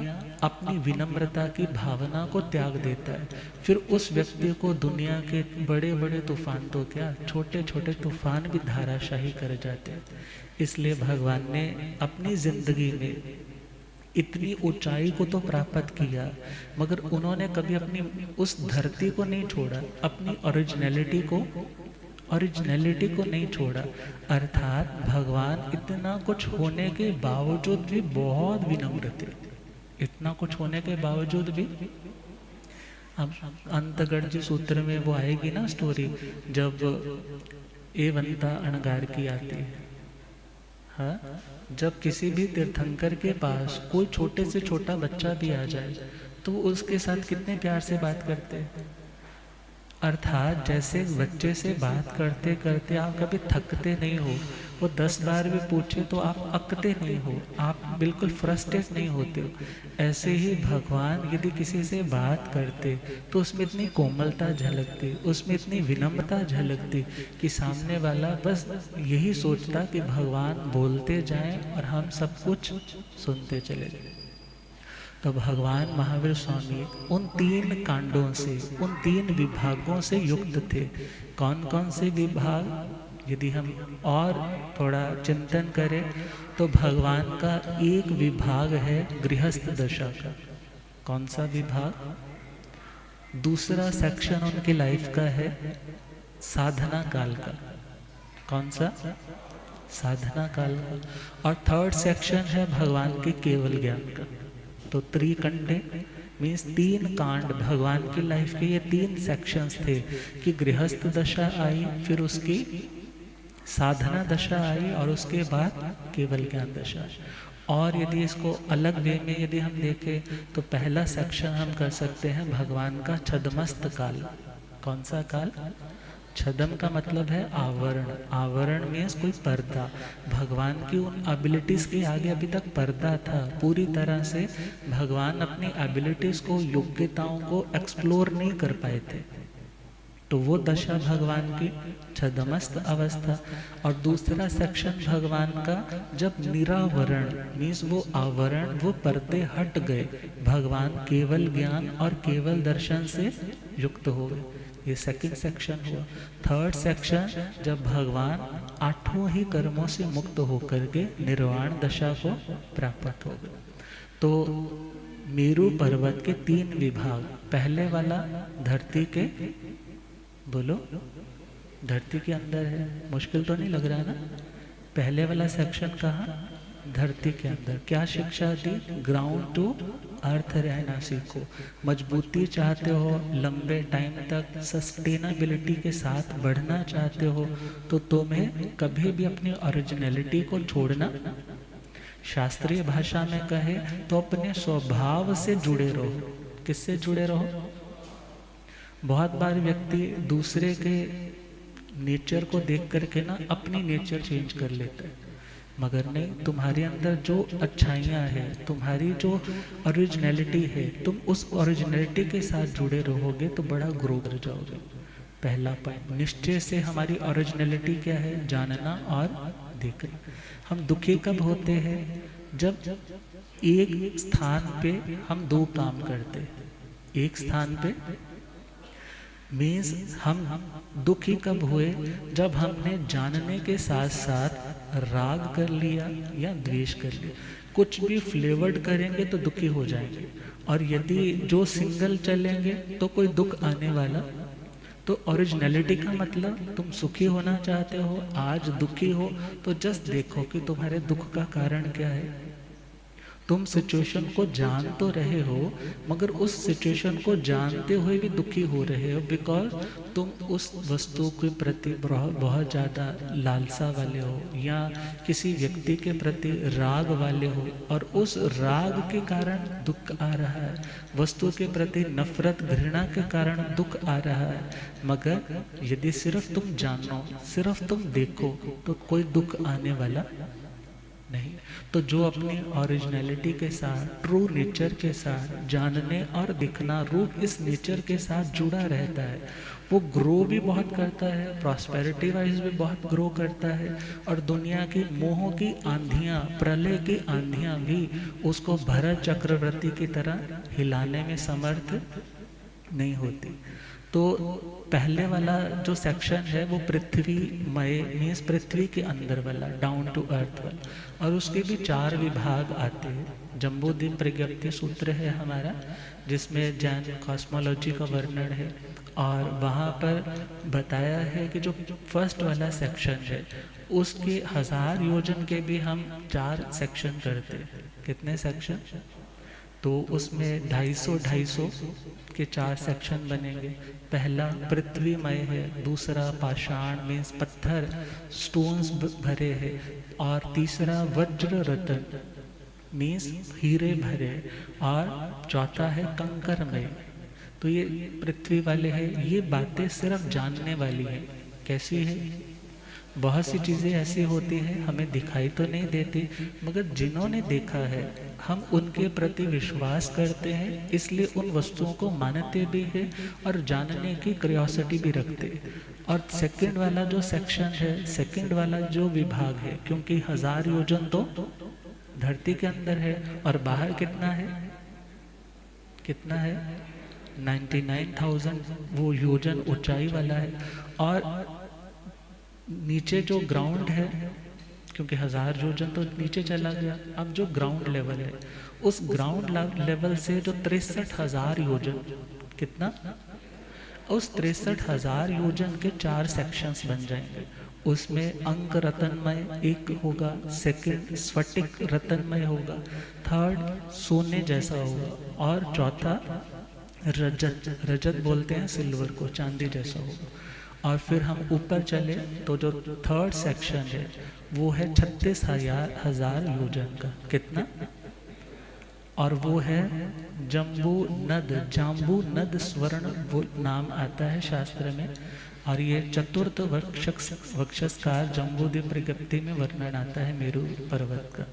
अपनी विनम्रता की भावना को त्याग देता है, फिर उस व्यक्ति को दुनिया के बड़े बड़े तूफान तो क्या, छोटे छोटे तूफान भी धाराशाही कर जाते हैं। इसलिए भगवान ने अपनी जिंदगी में इतनी ऊंचाई को तो प्राप्त किया, मगर उन्होंने कभी अपनी उस धरती को नहीं छोड़ा, अपनी ओरिजिनलिटी को नहीं छोड़ा। अर्थात भगवान इतना कुछ होने के बावजूद भी बहुत विनम्र थे। इतना कुछ होने के बावजूद भी, अब अंतगढ़ जी सूत्र में वो आएगी ना स्टोरी, जब एवंता अणगार की आती है। हाँ, जब किसी भी तीर्थंकर के पास कोई छोटे से छोटा बच्चा भी आ जाए तो उसके साथ कितने प्यार से बात करते हैं। अर्थात जैसे बच्चे से बात करते करते आप कभी थकते नहीं हो, वो 10 बार भी पूछे तो आप अकते नहीं हो, आप बिल्कुल फ्रस्ट्रेट नहीं होते हो। ऐसे ही भगवान यदि किसी से बात करते तो उसमें इतनी कोमलता झलकती, उसमें इतनी विनम्रता झलकती कि सामने वाला बस यही सोचता कि भगवान बोलते जाएं और हम सब कुछ सुनते चले जाएं। तो भगवान महावीर स्वामी उन 3 कांडों से, उन 3 विभागों से युक्त थे। कौन कौन से विभाग? यदि हम और थोड़ा चिंतन करें तो भगवान का एक विभाग है गृहस्थ दशा का। कौन सा विभाग? दूसरा सेक्शन उनकी लाइफ का है साधना काल का। कौन सा? साधना काल का। और थर्ड सेक्शन है भगवान के केवल ज्ञान का। तो त्रिकंडे मीन्स 3 कांड भगवान की लाइफ के, ये 3 सेक्शंस थे कि गृहस्थ दशा आई, फिर उसकी साधना दशा आई और उसके बाद केवल ज्ञान दशा। और यदि इसको अलग वे में यदि हम देखें तो पहला सेक्शन हम कर सकते हैं भगवान का छद्मस्त काल। कौन सा काल? छदम का मतलब है आवरण। आवरण मीन्स कोई पर्दा। भगवान की उन एबिलिटीज के आगे अभी तक पर्दा था। पूरी तरह से भगवान अपनी एबिलिटीज को, योग्यताओं को एक्सप्लोर नहीं कर पाए थे। तो वो दशा भगवान की छदमस्त अवस्था। और दूसरा सेक्शन भगवान का, जब निरावरण मीन्स वो आवरण, वो पर्दे हट गए, भगवान केवल ज्ञान और केवल दर्शन से युक्त हो गए। ये सेकंड सेक्शन हुआ। थर्ड सेक्शन, जब भगवान आठों ही कर्मों से मुक्त होकर के निर्वाण दशा को प्राप्त हो गए। तो मेरु पर्वत के 3 विभाग। पहले वाला धरती के, बोलो, धरती के अंदर है, मुश्किल तो नहीं लग रहा ना? पहले वाला सेक्शन कहाँ? धरती के अंदर। क्या शिक्षा दी? ग्राउंड टू अर्थ रहना सीखो। मजबूती चाहते हो, लंबे टाइम तक सस्टेनेबिलिटी के साथ बढ़ना चाहते हो, तो तुम्हें कभी भी अपनी ओरिजिनलिटी को छोड़ना, शास्त्रीय भाषा में कहे तो अपने स्वभाव से जुड़े रहो। किससे जुड़े रहो? बहुत बार व्यक्ति दूसरे के नेचर को देख करके ना अपनी नेचर चेंज कर लेता है, मगर नहीं, तुम्हारे अंदर जो अच्छाइयाँ हैं, तुम्हारी जो ओरिजिनलिटी है, तुम उस ओरिजिनलिटी के साथ जुड़े रहोगे तो बड़ा ग्रो कर जाओगे। पहला पॉइंट, निश्चय से हमारी ओरिजिनलिटी क्या है? जानना और देखना। हम दुखी कब होते हैं? जब एक स्थान पे हम 2 काम करते हैं। एक स्थान पे मीन्स हम दुखी कब हुए? जब हमने जानने के साथ साथ राग कर लिया या द्वेष कर लिया। कुछ भी फ्लेवर्ड करेंगे तो दुखी हो जाएंगे, और यदि जो सिंगल चलेंगे तो कोई दुख आने वाला। तो ओरिजिनलिटी का मतलब, तुम सुखी होना चाहते हो, आज दुखी हो, तो जस्ट देखो कि तुम्हारे दुख का कारण क्या है। तुम सिचुएशन को जान तो रहे हो, मगर उस सिचुएशन को जानते हुए भी दुखी हो रहे हो, बिकॉज तुम उस वस्तु के प्रति बहुत ज़्यादा लालसा वाले हो, या किसी व्यक्ति के प्रति राग वाले हो, और उस राग के कारण दुख आ रहा है। वस्तु के प्रति नफरत, घृणा के कारण दुख आ रहा है। मगर यदि सिर्फ तुम जानो, सिर्फ तुम देखो, तो कोई दुख आने वाला नहीं। तो जो अपनी ओरिजिनलिटी के साथ, ट्रू नेचर के साथ, जानने और दिखना रूप इस नेचर के साथ जुड़ा रहता है, वो ग्रो भी बहुत करता है, प्रॉस्पेरिटी वाइज भी बहुत ग्रो करता है, और दुनिया की मोह की आंधियाँ, प्रलय की आंधियाँ भी उसको भरत चक्रवर्ती की तरह हिलाने में समर्थ नहीं होती। तो पहले वाला जो सेक्शन है वो पृथ्वीमय मीन्स पृथ्वी के अंदर वाला, डाउन टू अर्थ वाला, और उसके भी 4 विभाग आते हैं। जम्बूद्वीप प्रज्ञप्ति सूत्र है हमारा, जिसमें जैन कॉस्मोलॉजी का वर्णन है, और वहाँ पर बताया है कि जो फर्स्ट वाला सेक्शन है उसके 1000 योजन के भी हम 4 सेक्शन करते हैं। कितने सेक्शन? तो उसमें 250 के 4 सेक्शन बनेंगे। पहला पृथ्वीमय है, दूसरा पाषाण मीन्स पत्थर, स्टोन्स भरे हैं, और तीसरा वज्र रतन मीन्स हीरे भरे, और चौथा है कंकरमय। तो ये पृथ्वी वाले हैं। ये बातें सिर्फ जानने वाली हैं। कैसी है? बहुत सी चीज़ें ऐसी होती हैं हमें दिखाई तो नहीं देती, मगर जिन्होंने देखा है हम उनके प्रति विश्वास करते हैं, इसलिए उन वस्तुओं को मानते भी हैं और जानने की क्यूरियोसिटी भी रखते हैं। और सेकंड वाला जो सेक्शन है, सेकंड वाला जो विभाग है, क्योंकि 1000 योजन तो धरती के अंदर है, और बाहर कितना है? कितना है? 99,000 वो योजन ऊंचाई वाला है। और नीचे जो ग्राउंड है, क्योंकि 1000 योजन तो नीचे चला गया, अब जो ग्राउंड लेवल है, उस ग्राउंड लेवल से जो 63,000 योजन, कितना? उस 63,000 योजन के 4 सेक्शंस बन जाएंगे। उसमें अंक रतनमय एक होगा, सेकंड स्फटिक रतनमय होगा, थर्ड सोने जैसा होगा, और चौथा रजत, रजत बोलते हैं सिल्वर को, चांदी जैसा होगा। और फिर हम ऊपर चले तो जो थर्ड सेक्शन है वो है 36,000 योजन का। कितना? और वो है जम्बू नद, जाम्बू नद स्वर्ण वो नाम आता है शास्त्र में। और ये चतुर्थ वक्षस्कार जम्बूद्वीप प्रज्ञप्ति में वर्णन आता है मेरू पर्वत का।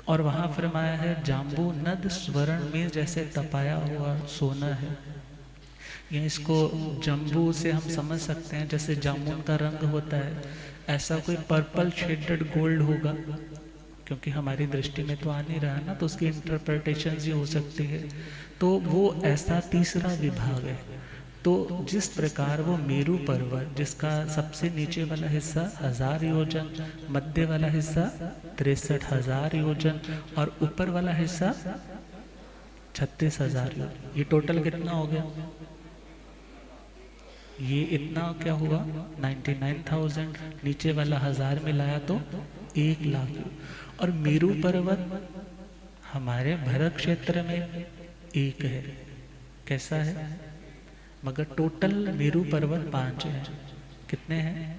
और वहाँ फरमाया है जाम्बू नद स्वर्ण में जैसे तपाया हुआ सोना है। या इसको जम्बू से हम समझ सकते हैं जैसे जामुन का रंग होता है, ऐसा कोई पर्पल शेडेड गोल्ड होगा, क्योंकि हमारी दृष्टि में तो आ नहीं रहा ना, तो उसकी इंटरप्रिटेशन ही हो सकती है। तो वो ऐसा तीसरा विभाग है। तो जिस प्रकार वो मेरू पर्वत जिसका सबसे नीचे वाला हिस्सा 1000 योजन, मध्य वाला हिस्सा 63,000 योजन और ऊपर वाला हिस्सा 36,000 योजन, ये टोटल कितना हो गया? ये इतना क्या हुआ? 99,000। नीचे वाला 1000 में लाया तो 1 लाख। और मेरू पर्वत हमारे भरत क्षेत्र में एक है। कैसा है? मगर टोटल मेरू पर्वत 5 है। कितने हैं?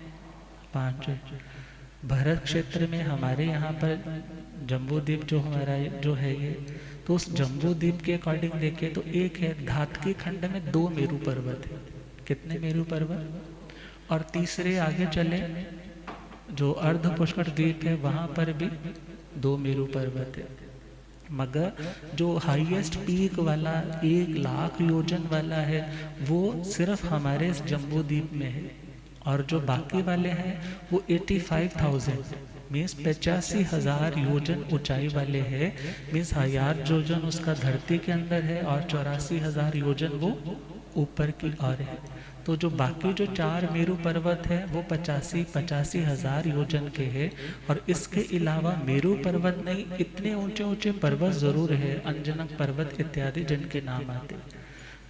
5 है। भरत क्षेत्र में हमारे यहाँ पर जम्बूद्वीप जो हमारा जो है ये, तो उस जम्बूद्वीप के अकॉर्डिंग देखें तो एक है। धातकी खंड में 2 मेरू पर्वत है। कितने मेरू पर्वत? और तीसरे आगे चले जो अर्ध पुष्कर द्वीप है वहाँ पर भी 2 मेरू पर्वत है। मगर जो हाईएस्ट पीक वाला 1 लाख योजन वाला है वो सिर्फ हमारे जम्बूद्वीप में है। और जो बाकी वाले हैं वो 85,000 मीन्स 85,000 योजन ऊंचाई वाले हैं। मीन्स 1000 योजन उसका धरती के अंदर है और 84,000 योजन वो ऊपर की ओर है। तो जो बाकी जो 4 मेरू पर्वत है वो 85,000 योजन के हैं। और इसके अलावा मेरू पर्वत नहीं, इतने ऊंचे ऊंचे पर्वत जरूर है, अंजनक पर्वत इत्यादि जिनके नाम आते,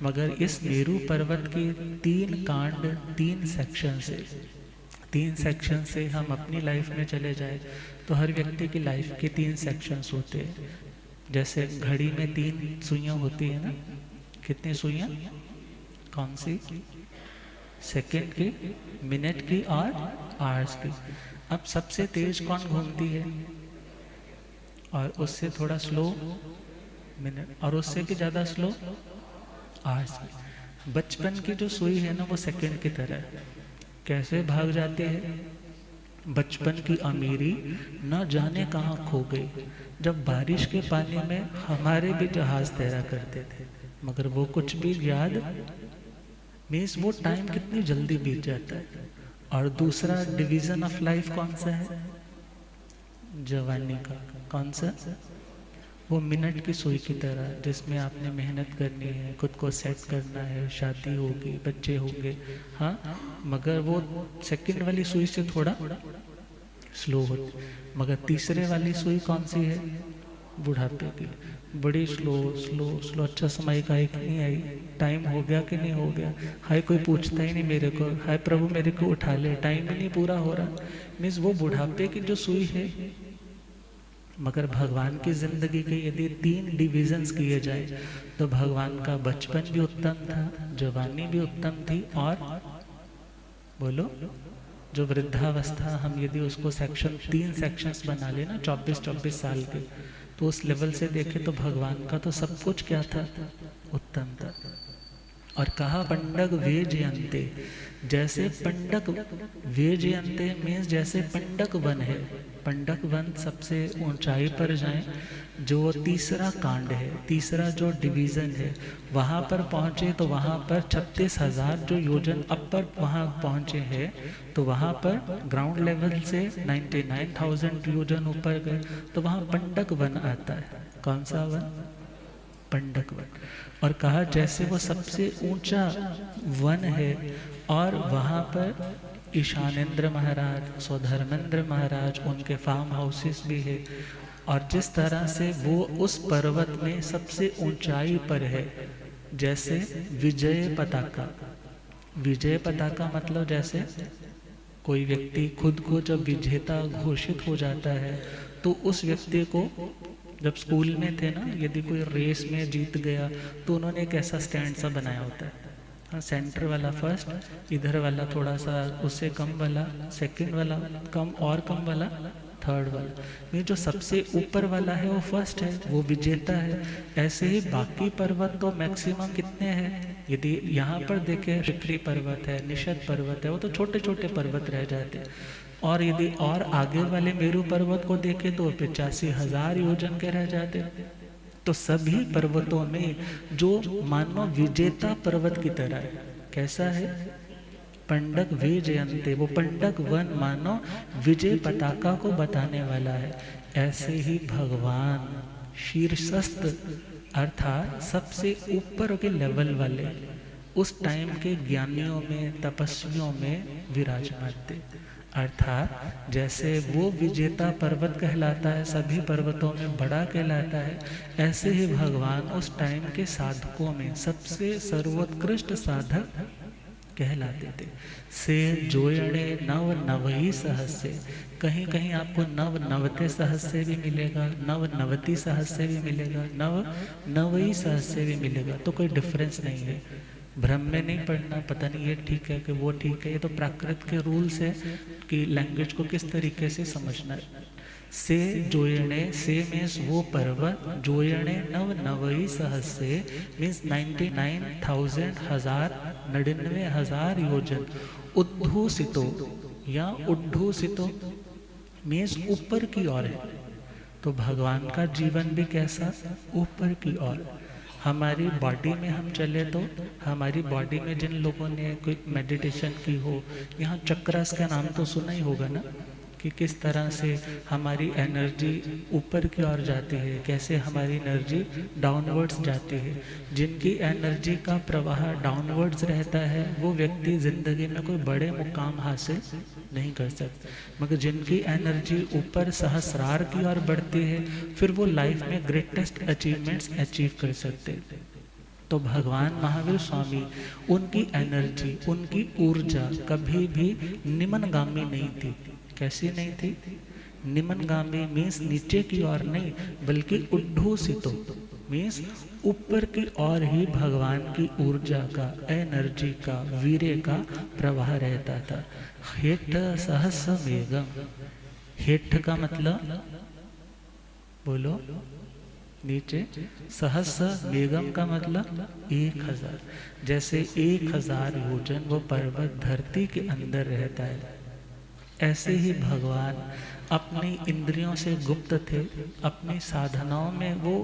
मगर इस मेरू पर्वत की 3 कांड 3 सेक्शन से 3 सेक्शन से हम अपनी लाइफ में चले जाए तो हर व्यक्ति की लाइफ के 3 सेक्शंस होते हैं। जैसे घड़ी में 3 सुइयां होती है ना, कितनी सुइयां? कौन सी? सेकंड की, मिनट की और आवर्स की। अब सबसे तेज कौन घूमती है? और उससे थोड़ा स्लो मिनट, और उससे भी ज्यादा स्लो आवर्स की। बचपन की जो सुई है ना वो सेकंड की तरह है। कैसे भाग जाते हैं? बचपन की अमीरी न जाने कहाँ खो गई। जब बारिश के पानी में हमारे भी जहाज तैरा करते थे, मगर वो कुछ भी याद मीन्स वो टाइम कितनी जल्दी बीत जाता है। और दूसरा डिवीजन ऑफ लाइफ कौन सा है? जवानी का। कौन सा? वो मिनट की सुई की तरह, जिसमें आपने मेहनत करनी है, खुद को सेट करना है, शादी होगी, बच्चे होंगे, हाँ, मगर वो सेकंड वाली सुई से थोड़ा स्लो होती। मगर तीसरे वाली सुई कौन सी है? बुढ़ापे की। बड़ी स्लो स्लो स्लो। अच्छा समय का एक नहीं आई, टाइम हो गया कि नहीं हो गया, हाय कोई पूछता ही नहीं मेरे को, हाय प्रभु मेरे को उठा ले, टाइम ही नहीं पूरा हो रहा। मीन्स वो बुढ़ापे की जो सुई है। मगर भगवान की जिंदगी के यदि 3 डिविजन्स किए जाए तो भगवान का बचपन भी उत्तम था, जवानी भी उत्तम थी, और बोलो जो वृद्धावस्था, हम यदि उसको 3 सेक्शंस बना लेना 24-24 साल के, तो उस लेवल से देखे तो भगवान का तो सब कुछ क्या था? उत्तम था। और कहा पंडक वेजयंते, जैसे पंडक वेजयंते मीन्स जैसे पंडक वन है। पंडक वन सबसे ऊंचाई पर जाएं, जो तीसरा कांड है, तीसरा जो डिवीजन है, वहाँ पर पहुँचे तो वहाँ पर 36,000 जो योजन अपर वहाँ पहुँचे हैं, तो वहाँ पर ग्राउंड लेवल से 99,000 योजन ऊपर गए तो वहाँ पंडक वन आता है। कौन सा वन? पंडक वन। और कहा जैसे वो सबसे ऊंचा वन है और वहाँ पर ईशानेंद्र महाराज, स्वधर्मेंद्र महाराज, उनके फार्म हाउसेस भी है, और जिस तरह से वो उस पर्वत में सबसे ऊंचाई पर है, जैसे विजय पताका। विजय पताका मतलब जैसे कोई व्यक्ति खुद को जब विजेता घोषित हो जाता है तो उस व्यक्ति को, जब स्कूल में थे ना, यदि कोई रेस में जीत गया तो उन्होंने एक ऐसा स्टैंड सा बनाया होता है, हाँ, सेंटर वाला फर्स्ट, इधर वाला थोड़ा सा उससे कम वाला सेकंड वाला, कम और कम वाला थर्ड वाला। ये जो सबसे ऊपर वाला है वो फर्स्ट है, वो विजेता है। ऐसे ही बाकी पर्वत तो मैक्सिमम कितने हैं, यदि यहाँ पर देखें शिखरी पर्वत है, निषद पर्वत है, वो तो छोटे छोटे पर्वत रह जाते हैं। और यदि और आगे वाले मेरू पर्वत को देखें तो 85,000 योजन के रह जाते। तो सभी पर्वतों में जो मानो विजेता पर्वत की तरह है, कैसा है, पंडक विजयंते, वो पंडक वन मानो विजय पताका को बताने वाला है। ऐसे ही भगवान शीर्षस्थ अर्थात सबसे ऊपर के लेवल वाले उस टाइम के ज्ञानियों में, तपस्वियों में विराजमान थे। अर्थात जैसे वो विजेता पर्वत कहलाता है, सभी पर्वतों में बड़ा कहलाता है, ऐसे ही भगवान उस टाइम के साधकों में सबसे सर्वोत्कृष्ट साधक कहलाते थे। से जोयणे नव नवही सहस्य, कहीं कहीं आपको नव नवते सहस्य भी मिलेगा, नव नवती सहस्य भी मिलेगा, नव नवही सहस्य भी मिलेगा। तो कोई डिफरेंस नहीं है, भ्रम में नहीं पड़ना, पता नहीं ये ठीक है कि वो ठीक है। ये तो प्राकृत के रूल्स है कि लैंग्वेज को किस तरीके से समझना है। से जोयणे, से मीन्स वो पर्वत, जोयणे नव नवई सहस्य मीन्स 99,000 हजार 99,000 योजन, उद्धूसितो या उद्धूसितो मीन्स ऊपर की ओर है। तो भगवान का जीवन भी कैसा, ऊपर की ओर। हमारी बॉडी में हम चले तो हमारी बॉडी में जिन लोगों ने कोई मेडिटेशन की हो, यहाँ चक्रस का नाम तो सुना ही होगा ना, कि किस तरह से हमारी एनर्जी ऊपर की ओर जाती है, कैसे हमारी एनर्जी डाउनवर्ड्स जाती है। जिनकी एनर्जी का प्रवाह डाउनवर्ड्स रहता है वो व्यक्ति जिंदगी में कोई बड़े मुकाम हासिल नहीं कर सकता, मगर जिनकी एनर्जी ऊपर सहस्रार की ओर बढ़ती है फिर वो लाइफ में ग्रेटेस्ट अचीवमेंट्स अचीव कर सकते हैं। तो भगवान महावीर स्वामी, उनकी एनर्जी, उनकी ऊर्जा कभी भी निम्नगामी नहीं थी। कैसी नहीं थी, निम्नगामी मीन्स नीचे की ओर नहीं, बल्कि उद्धूसितो मीन्स ऊपर की ओर ही भगवान की ऊर्जा का, एनर्जी का, वीर्य का प्रवाह रहता था। हेठ सहस मेघम, हेठ का मतलब बोलो नीचे, सहस मेघम का मतलब 1000, जैसे 1000 योजन वो पर्वत धरती के अंदर रहता है, ऐसे ही भगवान अपनी इंद्रियों से गुप्त थे। अपनी साधनाओं में वो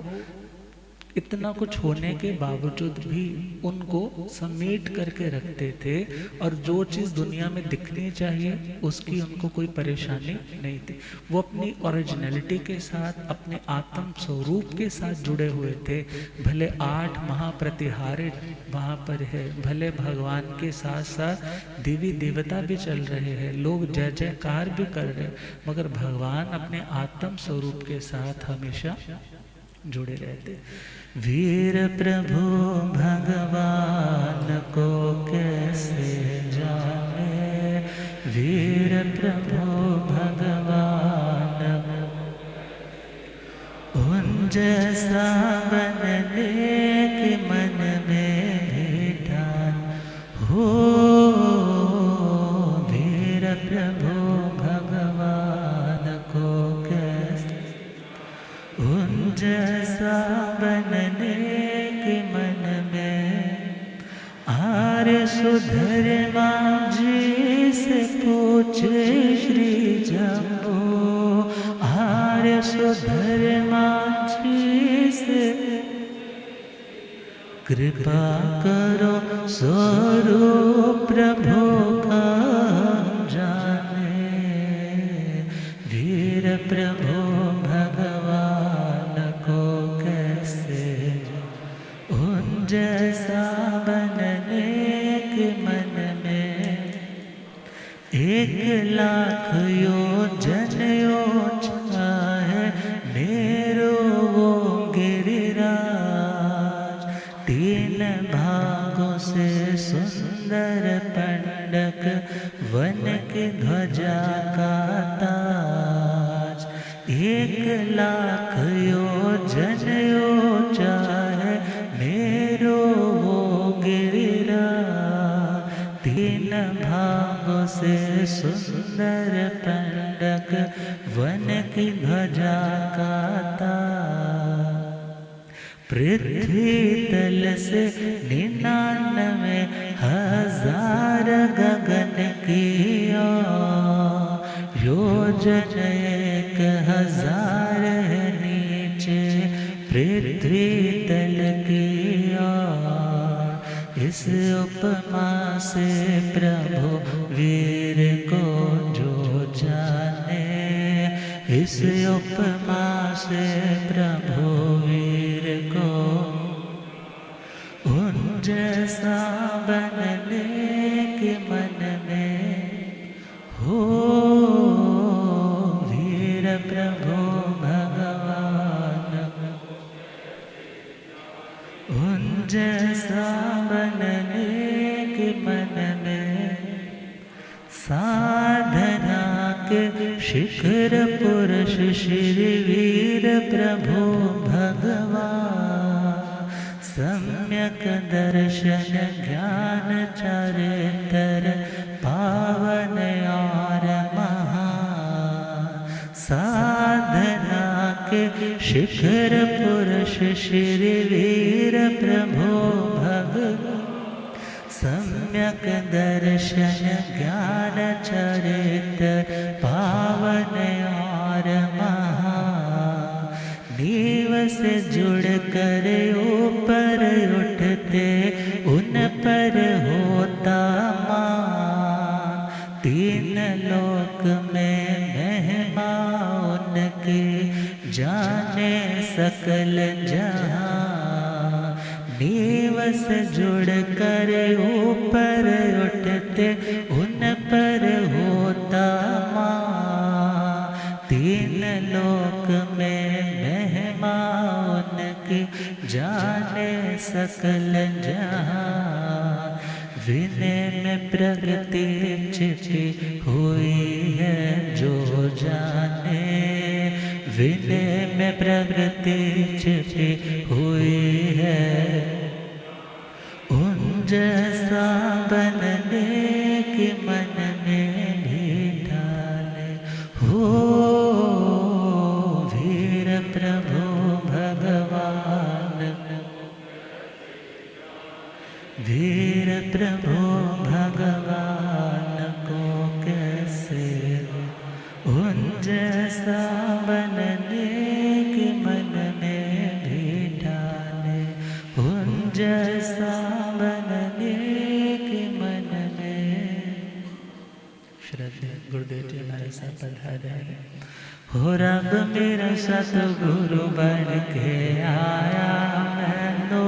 इतना कुछ होने के बावजूद भी उनको समेट करके रखते थे, और जो चीज़ दुनिया में दिखनी चाहिए उसकी उनको कोई परेशानी नहीं थी। वो अपनी ओरिजिनलिटी के साथ, अपने आत्म स्वरूप के साथ जुड़े हुए थे। भले 8 महाप्रतिहारे वहाँ पर है, भले भगवान के साथ साथ देवी देवता भी चल रहे हैं, लोग जय जयकार भी कर रहे हैं, मगर भगवान अपने आत्म स्वरूप के साथ हमेशा जुड़े रहते। वीर प्रभु भगवान को कैसे जाने, वीर प्रभु भगवान उन जैसा बनने के मन में भी ठान हो। वीर प्रभु भगवान को कैसे उन जैसा बनने के मन में, आर्य सुधर्मा जी से पूछे श्री जम्बो, आर्य सुधर्मा जी से कृपा करो स्वरूप प्रभु का जाने। वीर प्रभु जैसा बनने के मन में 1,00,000 योजन ऊंचा है मेरो वो गिरिराज। 3 भागों से सुंदर पंडक वन की ध्वजा का ताज। 1,00,000 योजन ऊंचा है मेरो वो गिरिराज। 3 भागों से सुंदर पंडक वन की ध्वजा का तार, पृथ्वी तल से 99,000 गगन की योजन 1,000 है नीचे पृथ्वी तल की ओर। इस उपमा से प्रभु वीर को जो जाने, इस उपमा से प्रभु वीर को उन जैसा बनने के मन में हो। वीर प्रभु भगवान उन जैसा बनने के मन में, साधना के शिखर पुरुष श्री वीर प्रभु भगवान, सम्यक दर्शन ज्ञान चरित्र पावन और महान। साधना के शिखर पुरुष श्री वीर प्रभु भगवान, सम्यक दर्शन ज्ञान चरित्र पावन और महान। नीव से जुड़ कर ऊपर उठते उन पर होता मान, 3 लोक में महिमा उनकी जाने सकल जहां। नीव से जुड़ कर ऊपर उठते उन पर होता मान, 3 लोक में महिमा उनकी जाने सकल जहां। विनय में प्रगति छिपी हुई है जो जाने, विनय में प्रगति छिपी हुई है उन जैसा बनने के मन में भी डाले हो। वीर प्रभु भगवान, वीर प्रभु भगवान को कैसे उन जैसा बनने के मन में भी डाले, उन जैसा बनने के मन में। श्रद्धेय गुरुदेव जी हमारे साथ पधारे हैं। हो रब मेरा सतगुरु बन के आया मैनो,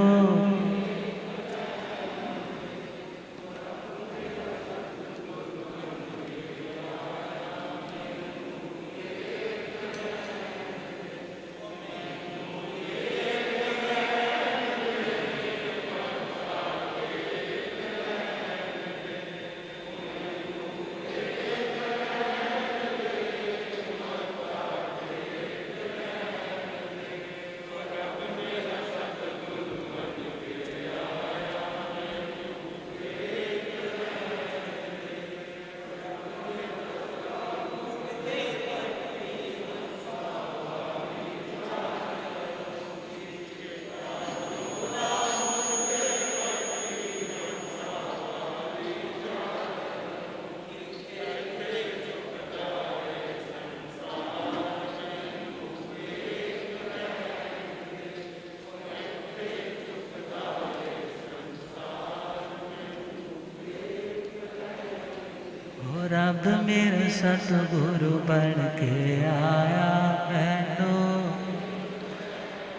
रब मेरा सतगुरु बन के आया मैनो।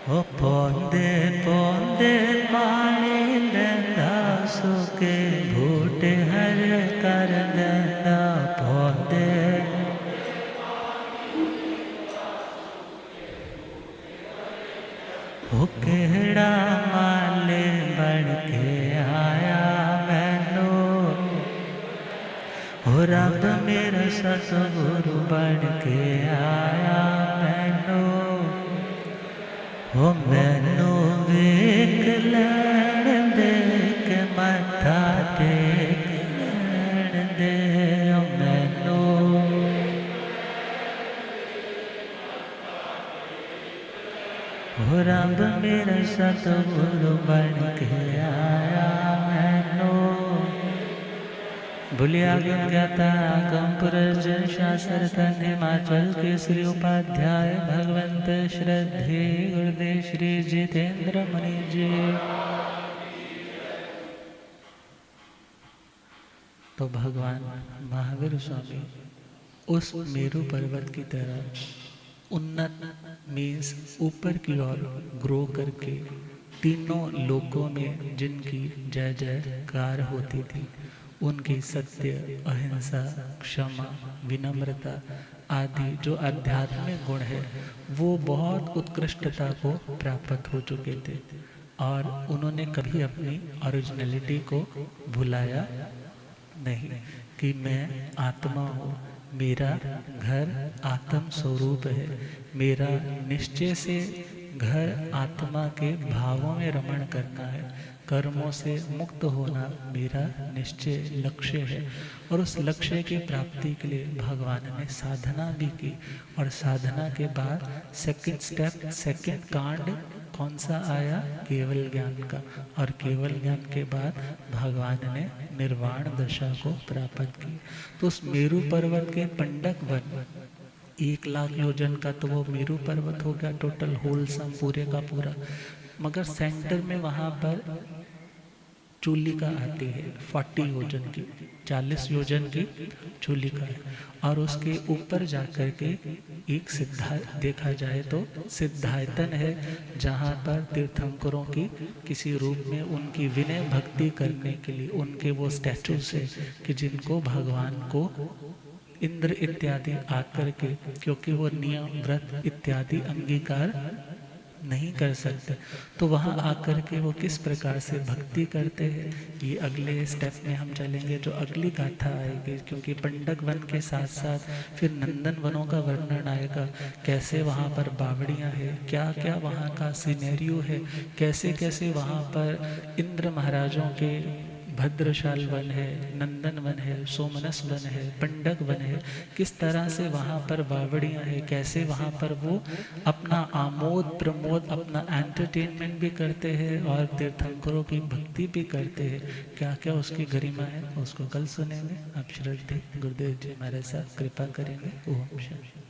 ओ पौंदे पौंदे पानी दंदा सुके बूटे हर कर दंदा पौंदे। ओ केड़ा माले बन के आया मैनो। ओ रब मेरा सतगुरु बन के आया मैनो। ओ मैनू वेख लैण दे के मत्था टेक लैण दे। ओ मैनू हो रब मेरा सतगुरु बन के आया मैनो, भूलिया ज्ञाता कंपुर शास्त्र तन हिमाचल के श्री उपाध्याय भगवंत श्रद्धे गुरुदेव श्री जितेंद्र मुनि जी। तो भगवान महावीर स्वामी उस मेरु पर्वत की तरह उन्नत मीन्स ऊपर की ओर ग्रो करके तीनों लोकों में जिनकी जय जयकार होती थी, उनकी सत्य, अहिंसा, क्षमा, विनम्रता आदि जो आध्यात्मिक गुण है वो बहुत उत्कृष्टता को प्राप्त हो चुके थे और उन्होंने कभी अपनी ओरिजिनलिटी को भुलाया नहीं कि मैं आत्मा हूँ, मेरा घर आत्म स्वरूप है, मेरा निश्चय से घर आत्मा के भावों में रमण करना है, कर्मों से मुक्त होना मेरा निश्चय लक्ष्य है। और उस लक्ष्य की प्राप्ति के लिए भगवान ने साधना भी की और साधना के बाद सेकंड स्टेप, सेकंड कांड कौन सा आया? केवल ज्ञान का। और केवल ज्ञान के बाद भगवान ने निर्वाण दशा को प्राप्त की। तो उस मेरु पर्वत के पंडक वन 1 लाख योजन का तो वो मेरु पर्वत हो गया टोटल होलसम पूरे का पूरा, मगर सेंटर में वहाँ पर चूलिका आती है 40 योजन की, 40 योजन की चूलिका है। और उसके ऊपर जाकर के एक सिद्धा देखा जाए तो सिद्धायतन है, जहाँ पर तीर्थंकरों की किसी रूप में उनकी विनय भक्ति करने के लिए उनके वो स्टैचूस है कि जिनको भगवान को इंद्र इत्यादि आकर के, क्योंकि वो नियम व्रत इत्यादि अंगीकार नहीं कर सकते, तो वहाँ आकर के वो किस प्रकार से भक्ति करते हैं, ये अगले स्टेप में हम चलेंगे, जो अगली गाथा आएगी। क्योंकि पंडक वन के साथ साथ फिर नंदन वनों का वर्णन आएगा, कैसे वहाँ पर बावड़ियाँ हैं, क्या क्या वहाँ का सिनेरियो है, कैसे कैसे वहाँ पर इंद्र महाराजों के भद्रशाल वन है, नंदन वन है, सोमनस वन है, पंडक वन है, किस तरह से वहाँ पर बावड़ियाँ हैं, कैसे वहाँ पर वो अपना आमोद प्रमोद, अपना एंटरटेनमेंट भी करते हैं और तीर्थंकरों की भक्ति भी करते हैं। क्या क्या उसकी गरिमा है उसको कल सुनेंगे। आप श्रद्धे गुरुदेव जी हमारे साथ कृपा करेंगे। ओम शांति।